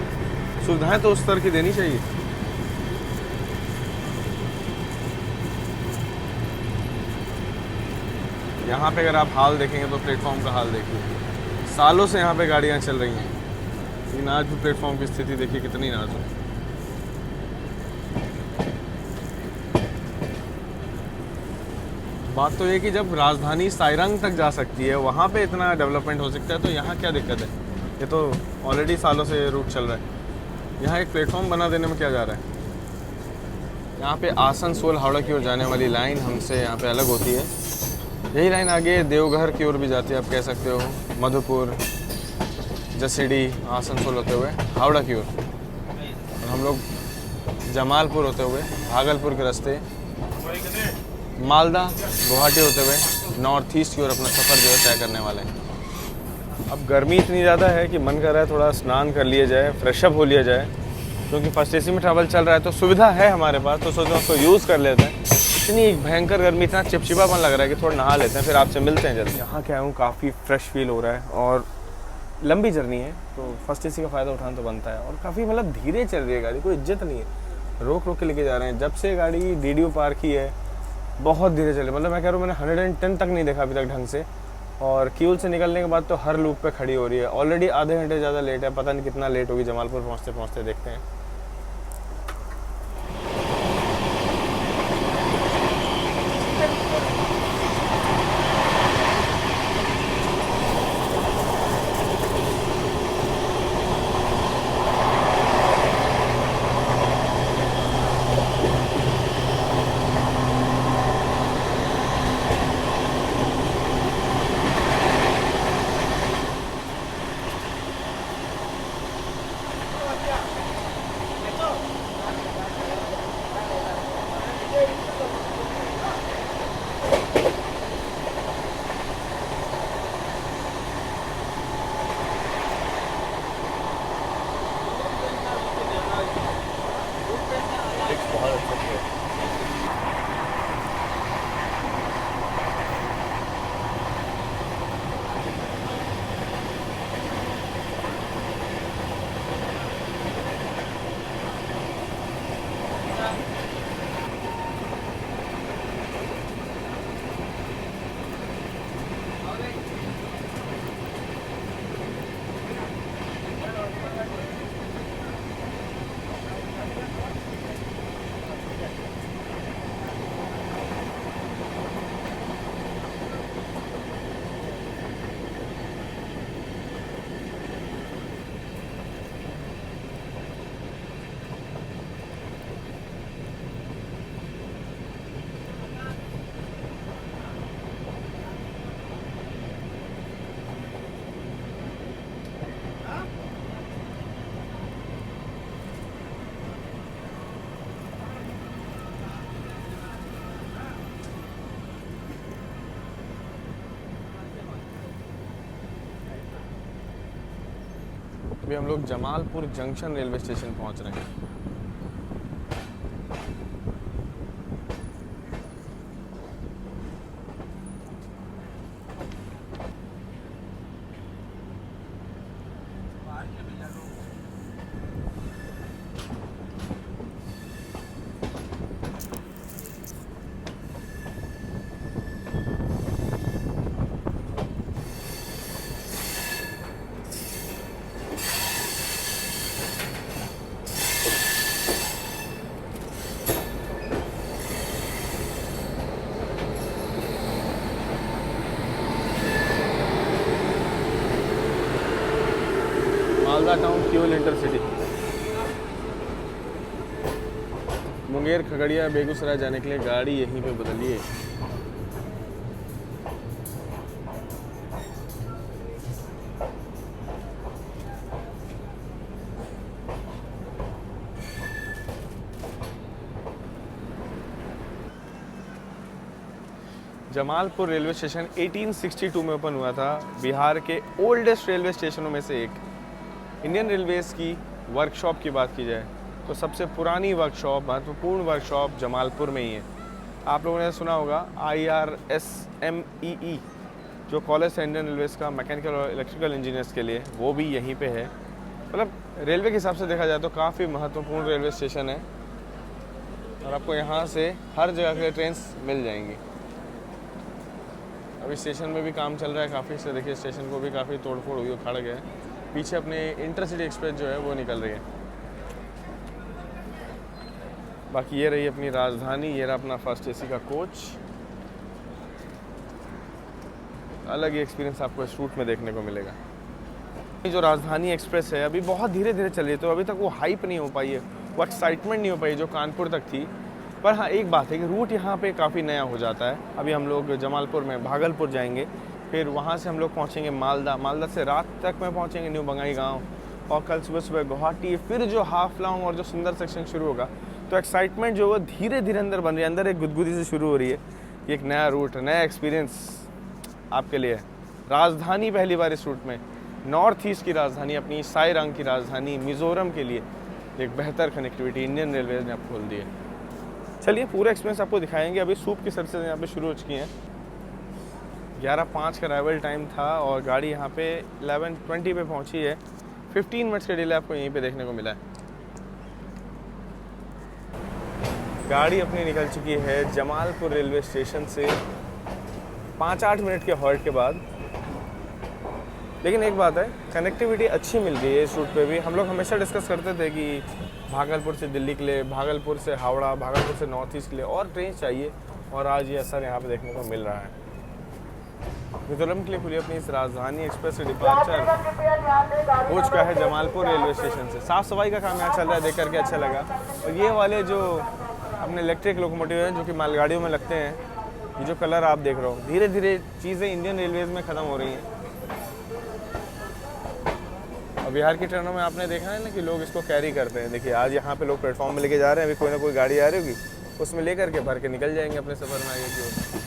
सुविधाएं तो उस स्तर की देनी चाहिए। यहाँ पे अगर आप हाल देखेंगे तो प्लेटफॉर्म का हाल देखिए, सालों से यहाँ पे गाड़ियाँ चल रही हैं, लेकिन आज भी प्लेटफॉर्म की स्थिति देखिए कितनी नाजुक है। बात तो ये कि जब राजधानी साइरंग तक जा सकती है, वहाँ पे इतना डेवलपमेंट हो सकता है, तो यहाँ क्या दिक्कत है? ये तो ऑलरेडी सालों से रूट चल रहा है। यहाँ एक प्लेटफॉर्म बना देने में क्या जा रहा है? यहाँ पे आसनसोल हावड़ा की ओर जाने वाली लाइन हमसे यहाँ पे अलग होती है। यही लाइन आगे देवघर की ओर भी जाती है, आप कह सकते हो, मधुपुर, जसीडी, आसनसोल होते हुए हावड़ा की ओर। और हम लोग जमालपुर होते हुए भागलपुर के रास्ते मालदा, गुवाहाटी होते हुए नॉर्थ ईस्ट की ओर अपना सफ़र जो है तय करने वाले हैं। अब गर्मी इतनी ज़्यादा है कि मन कर रहा है थोड़ा स्नान कर लिया जाए, फ्रेशअप हो लिया जाए, क्योंकि फर्स्ट एसी में ट्रैवल चल रहा है तो सुविधा है हमारे पास, तो सोचो उसको यूज़ कर लेते हैं। इतनी भयंकर गर्मी, इतना चिपचिपापन लग रहा है कि थोड़ा नहा लेते हैं, फिर आपसे मिलते हैं जल्दी। यहाँ क्या हूँ, काफ़ी फ्रेश फील हो रहा है और लंबी जर्नी है, तो फर्स्ट एसी का फ़ायदा उठाना तो बनता है। और काफ़ी मतलब धीरे चल रही है गाड़ी, कोई इज्जत नहीं है, रोक रोक के लेके जा रहे हैं। जब से गाड़ी DDU पार की है बहुत धीरे चले, मतलब मैं कह रहा हूँ मैंने 110 तक नहीं देखा अभी तक ढंग से। और क्यूल से निकलने के बाद तो हर लूप पे खड़ी हो रही है। ऑलरेडी आधे घंटे ज़्यादा लेट है, पता नहीं कितना लेट होगी जमालपुर पहुँचते पहुँचते, देखते हैं। अभी हम लोग जमालपुर जंक्शन रेलवे स्टेशन पहुंच रहे हैं। मालदा टाउन क्यूल इंटरसिटी, मुंगेर, खगड़िया, बेगूसराय जाने के लिए गाड़ी यहीं पे बदलिए। जमालपुर रेलवे स्टेशन 1862 में ओपन हुआ था, बिहार के ओल्डेस्ट रेलवे स्टेशनों में से एक। इंडियन रेलवेज़ की वर्कशॉप की बात की जाए तो सबसे पुरानी वर्कशॉप, महत्वपूर्ण वर्कशॉप जमालपुर में ही है। आप लोगों ने सुना होगा IRSMEE जो कॉलेज है इंडियन रेलवेज़ का मैकेनिकल और इलेक्ट्रिकल इंजीनियर्स के लिए, वो भी यहीं पे है। मतलब रेलवे के हिसाब से देखा जाए तो काफ़ी महत्वपूर्ण रेलवे स्टेशन है और आपको यहाँ से हर जगह के ट्रेन मिल जाएंगी। अभी स्टेशन में भी काम चल रहा है काफ़ी, से देखिए स्टेशन को भी काफ़ी तोड़फोड़ हुई, उखाड़ गया है। पीछे अपने इंटरसिटी एक्सप्रेस जो है वो निकल रही है। बाकी ये रही अपनी राजधानी, ये रहा अपना फर्स्ट AC का कोच। अलग ही एक्सपीरियंस आपको इस रूट में देखने को मिलेगा। जो राजधानी एक्सप्रेस है अभी बहुत धीरे धीरे चल रही है, तो अभी तक वो हाइप नहीं हो पाई है, वो एक्साइटमेंट नहीं हो पाई जो कानपुर तक थी। पर हाँ, एक बात है कि रूट यहाँ पे काफ़ी नया हो जाता है। अभी हम लोग जमालपुर में भागलपुर जाएंगे, फिर वहाँ से हम लोग पहुँचेंगे मालदा, मालदा से रात तक में पहुँचेंगे न्यू बंगाई गाँव, और कल सुबह सुबह गुवाहाटी, फिर जो हाफलॉन्ग और जो सुंदर सेक्शन शुरू होगा। तो एक्साइटमेंट जो वो धीरे धीरे अंदर बन रही है, अंदर एक गुदगुदी से शुरू हो रही है कि एक नया रूट, नया एक्सपीरियंस आपके लिए। राजधानी पहली बार इस रूट में, नॉर्थ ईस्ट की राजधानी, अपनी साइरंग की राजधानी मिज़ोरम के लिए एक बेहतर कनेक्टिविटी इंडियन रेलवे ने अब खोल दी है। चलिए पूरा एक्सपीरियंस आपको दिखाएंगे। अभी सूप की सर्विसेज यहाँ पे शुरू हो चुकी हैं। 11:05 का अराइवल टाइम था और गाड़ी यहाँ पे 11:20 पे पहुँची है। 15 मिनट्स का डिले आपको यहीं पे देखने को मिला है। गाड़ी अपनी निकल चुकी है जमालपुर रेलवे स्टेशन से 5-8 मिनट के हॉल्ट के बाद। लेकिन एक बात है, कनेक्टिविटी अच्छी मिल रही है इस रूट पे भी। हम लोग हमेशा डिस्कस करते थे कि भागलपुर से दिल्ली के लिए, भागलपुर से हावड़ा, भागलपुर से नॉर्थ ईस्ट के लिए और ट्रेन चाहिए, और आज ये असर यहाँ पे देखने को मिल रहा है। मिजोरम के लिए खुली अपनी इस राजधानी एक्सप्रेस से डिपार्चर हो चुका है जमालपुर रेलवे स्टेशन से। साफ़ सफाई का काम यहाँ चल रहा है, देख करके अच्छा लगा। और ये वाले जो अपने इलेक्ट्रिक लोकोमोटिव हैं जो कि मालगाड़ियों में लगते हैं, ये जो कलर आप देख रहे हो, धीरे धीरे चीज़ें इंडियन रेलवेज़ में ख़त्म हो रही हैं। और बिहार की ट्रेनों में आपने देखा है ना कि लोग इसको कैरी करते हैं। देखिए आज यहाँ पे लोग प्लेटफॉर्म में लेके जा रहे हैं, अभी कोई ना कोई गाड़ी आ रही होगी, उसमें ले करके भर के निकल जाएंगे अपने सफ़र में आगे की ओर।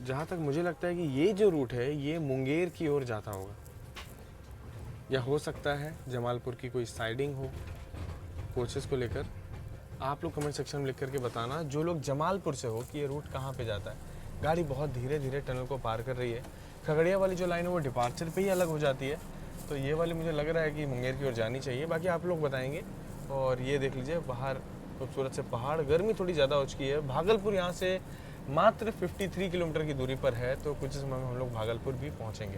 जहाँ तक मुझे लगता है कि ये जो रूट है ये मुंगेर की ओर जाता होगा, या हो सकता है जमालपुर की कोई साइडिंग हो कोचेस को लेकर। आप लोग कमेंट सेक्शन में लिख करके बताना जो लोग जमालपुर से हो कि ये रूट कहाँ पे जाता है। गाड़ी बहुत धीरे धीरे टनल को पार कर रही है। खगड़िया वाली जो लाइन है वो डिपार्चर पे ही अलग हो जाती है, तो ये वाली मुझे लग रहा है कि मुंगेर की ओर जानी चाहिए। बाकी आप लोग बताएंगे। और ये देख लीजिए बाहर खूबसूरत से पहाड़, गर्मी थोड़ी ज़्यादा हो चुकी है। भागलपुर यहाँ से मात्र 53 किलोमीटर की दूरी पर है, तो कुछ समय में हम लोग भागलपुर भी पहुँचेंगे।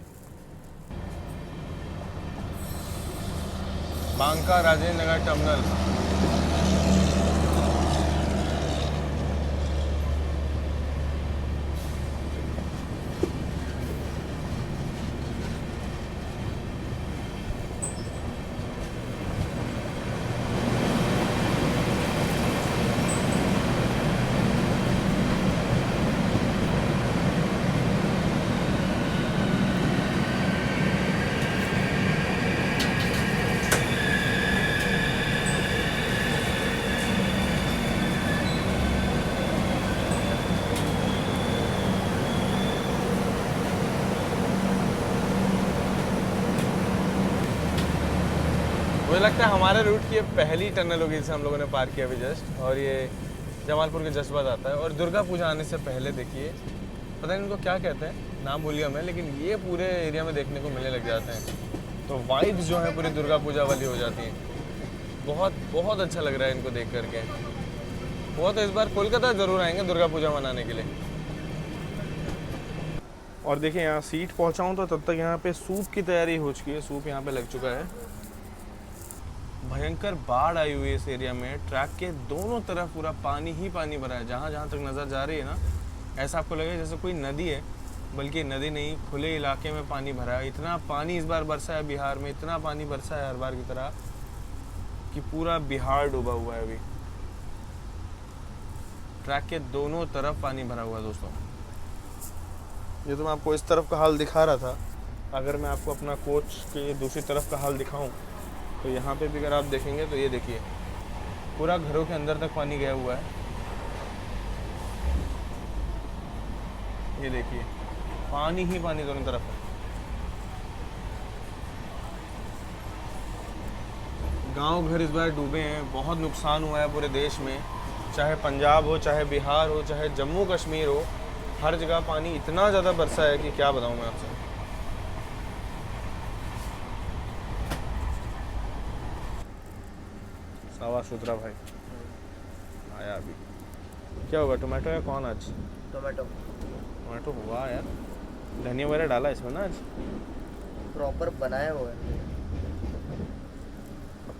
बांका राजेंद्र नगर टर्मिनल। मुझे लगता है हमारे रूट की ये पहली टनल होगी जिसे हम लोगों ने पार किया अभी जस्ट, और ये जमालपुर के जस्ट बाद आता है। और दुर्गा पूजा आने से पहले देखिए, पता नहीं इनको क्या कहते हैं, नाम भूल गया मैं, लेकिन ये पूरे एरिया में देखने को मिलने लग जाते हैं। तो वाइब्स जो है पूरी दुर्गा पूजा वाली हो जाती हैं। बहुत बहुत अच्छा लग रहा है इनको देख करके। वो तो इस बार कोलकाता ज़रूर आएंगे दुर्गा पूजा मनाने के लिए। और देखिए यहाँ सीट पहुँचाऊँ तो तब तक यहाँ पे सूप की तैयारी हो चुकी है। सूप यहाँ पे लग चुका है। भयंकर बाढ़ आई हुई है इस एरिया में। ट्रैक के दोनों तरफ पूरा पानी ही पानी भरा है। जहाँ जहाँ तक नज़र जा रही है ना, ऐसा आपको लगेगा जैसे कोई नदी है, बल्कि नदी नहीं, खुले इलाके में पानी भरा है। इतना पानी इस बार बरसा है बिहार में, इतना पानी बरसा है हर बार की तरह कि पूरा बिहार डूबा हुआ है अभी। ट्रैक के दोनों तरफ पानी भरा हुआ है दोस्तों। ये तो मैं आपको इस तरफ का हाल दिखा रहा था। अगर मैं आपको अपना कोच के दूसरी तरफ का हाल दिखाऊं तो यहाँ पे भी अगर आप देखेंगे तो ये देखिए पूरा घरों के अंदर तक पानी गया हुआ है। ये देखिए पानी ही पानी दोनों तरफ है। गांव घर इस बार डूबे हैं। बहुत नुकसान हुआ है पूरे देश में, चाहे पंजाब हो, चाहे बिहार हो, चाहे जम्मू कश्मीर हो, हर जगह पानी इतना ज़्यादा बरसा है कि क्या बताऊं मैं आपसे। सावा सुथरा भाई आया अभी। क्या होगा, टोमेटो या कौन आज? टोमेटो हुआ यार। धनिया वगैरह डाला इसमें ना आज? प्रॉपर बनाया हुआ है।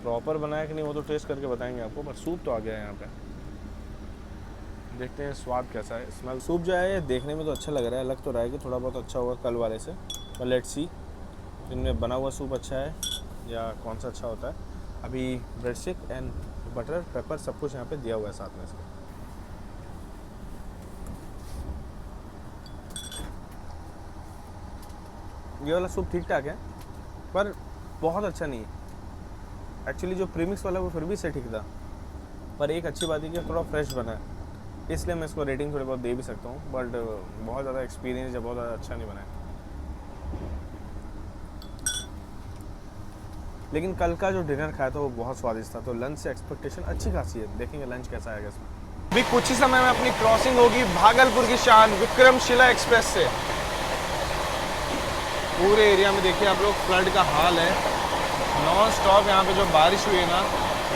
प्रॉपर बनाया कि नहीं वो तो टेस्ट करके बताएंगे आपको, पर सूप तो आ गया है यहाँ पे। देखते हैं स्वाद कैसा है। स्मेल सूप जो है देखने में तो अच्छा लग रहा है, लग तो रहा है कि थोड़ा बहुत अच्छा होगा कल वाले से, पर लेट्स सी इनमें बना हुआ सूप अच्छा है या कौन सा अच्छा होता है। अभी bread stick and butter paper सब कुछ यहाँ पे दिया हुआ है साथ में इसके। ये वाला सूप ठीक ठाक है पर बहुत अच्छा नहीं है। एक्चुअली जो प्रीमिक्स वाला वो फिर भी से ठीक था, पर एक अच्छी बात है कि थोड़ा फ्रेश बना है, इसलिए मैं इसको रेटिंग थोड़ी बहुत दे भी सकता हूँ। बट बहुत ज़्यादा एक्सपीरियंस या बहुत ज़्यादा अच्छा नहीं बना है। लेकिन कल का जो डिनर खाया था वो बहुत स्वादिष्ट था, तो लंच से एक्सपेक्टेशन अच्छी खासी है। देखेंगे लंच कैसा आएगा इसमें। अभी कुछ ही समय में अपनी क्रॉसिंग होगी भागलपुर की शान विक्रमशिला एक्सप्रेस से। पूरे एरिया में देखिए आप लोग फ्लड का हाल है। नॉन स्टॉप यहाँ पे जो बारिश हुई है ना,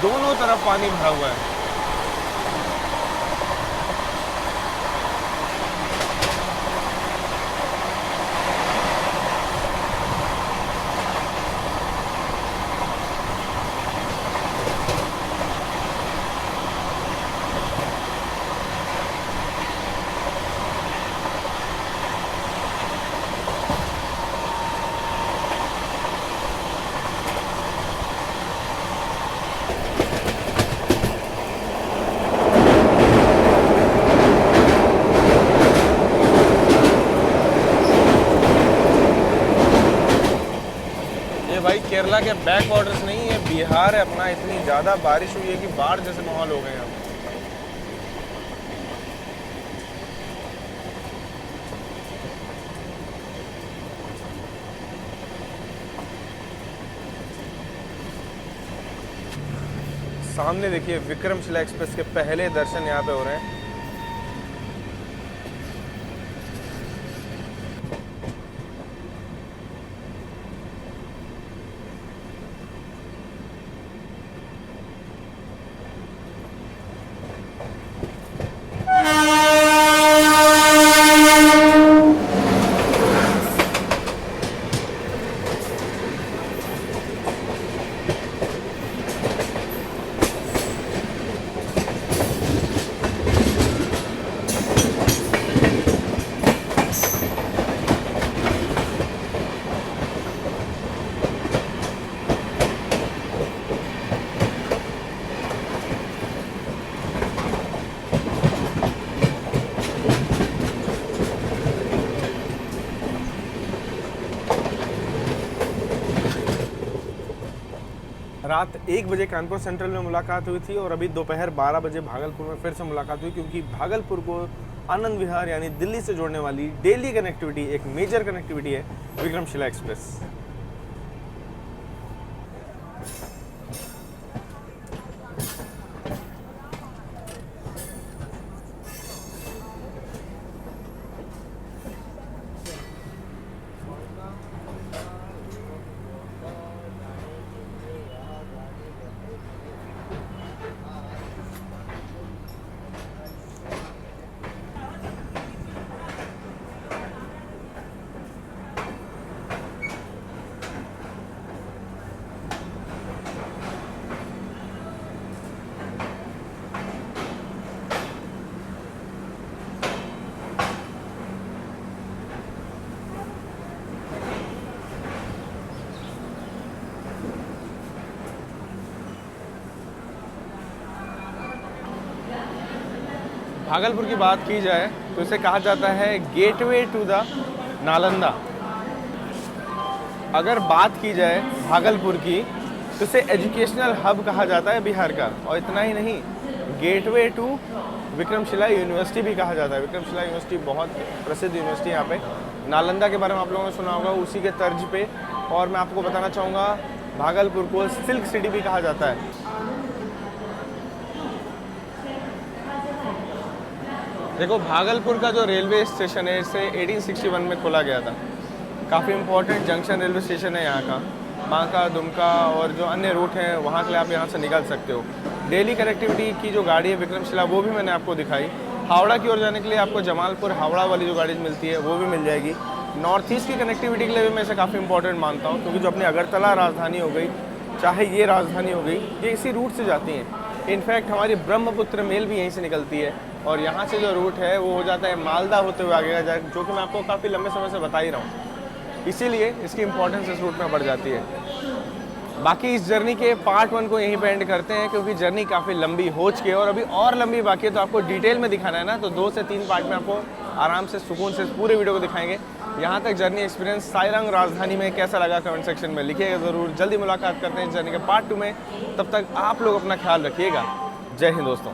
दोनों तरफ पानी भरा हुआ है। भाई केरला के बैक वाटर्स नहीं है, बिहार है अपना। इतनी ज़्यादा बारिश हुई है कि बाढ़ जैसे माहौल हो गए हैं। सामने देखिए विक्रमशिला एक्सप्रेस के पहले दर्शन यहाँ पे हो रहे हैं। रात 1 बजे कानपुर सेंट्रल में मुलाकात हुई थी और अभी दोपहर 12 बजे भागलपुर में फिर से मुलाकात हुई, क्योंकि भागलपुर को आनंद विहार यानी दिल्ली से जोड़ने वाली डेली कनेक्टिविटी, एक मेजर कनेक्टिविटी है विक्रमशिला एक्सप्रेस। भागलपुर की बात की जाए तो इसे कहा जाता है गेटवे टू द नालंदा। अगर बात की जाए भागलपुर की तो इसे एजुकेशनल हब कहा जाता है बिहार का। और इतना ही नहीं, गेटवे टू विक्रमशिला यूनिवर्सिटी भी कहा जाता है। विक्रमशिला यूनिवर्सिटी बहुत प्रसिद्ध यूनिवर्सिटी यहाँ पे। नालंदा के बारे में आप लोगों ने सुना होगा, उसी के तर्ज पे। और मैं आपको बताना चाहूँगा भागलपुर को सिल्क सिटी भी कहा जाता है। देखो भागलपुर का जो रेलवे स्टेशन है इसे 1861 में खोला गया था। काफ़ी इंपॉर्टेंट जंक्शन रेलवे स्टेशन है यहाँ का। बांका, दुमका और जो अन्य रूट हैं वहाँ के लिए आप यहाँ से निकल सकते हो। डेली कनेक्टिविटी की जो गाड़ी है विक्रमशिला वो भी मैंने आपको दिखाई। हावड़ा की ओर जाने के लिए आपको जमालपुर हावड़ा वाली जो गाड़ी मिलती है वो भी मिल जाएगी। नॉर्थ ईस्ट की कनेक्टिविटी के लिए भी मैं इसे काफ़ी इंपॉर्टेंट मानता हूँ, क्योंकि जो अपनी अगरतला राजधानी हो गई, चाहे ये राजधानी हो गई, ये इसी रूट से जाती हैं। इनफैक्ट हमारी ब्रह्मपुत्र मेल भी यहीं से निकलती है। और यहाँ से जो रूट है वो हो जाता है मालदा होते हुए आगे का, जो कि मैं आपको काफ़ी लंबे समय से बता ही रहा हूँ। इसीलिए इसकी इंपॉर्टेंस इस रूट में बढ़ जाती है। बाकी इस जर्नी के पार्ट 1 को यहीं पे एंड करते हैं, क्योंकि जर्नी काफ़ी लंबी हो चुकी है और अभी और लंबी बाकी है। तो आपको डिटेल में दिखाना है ना, तो 2 से 3 पार्ट में आपको आराम से सुकून से पूरे वीडियो को दिखाएंगे। यहाँ तक जर्नी एक्सपीरियंस साइरंग राजधानी में कैसा लगा कमेंट सेक्शन में लिखिएगा ज़रूर। जल्दी मुलाकात करते हैं इस जर्नी के पार्ट 2 में। तब तक आप लोग अपना ख्याल रखिएगा। जय हिंद दोस्तों।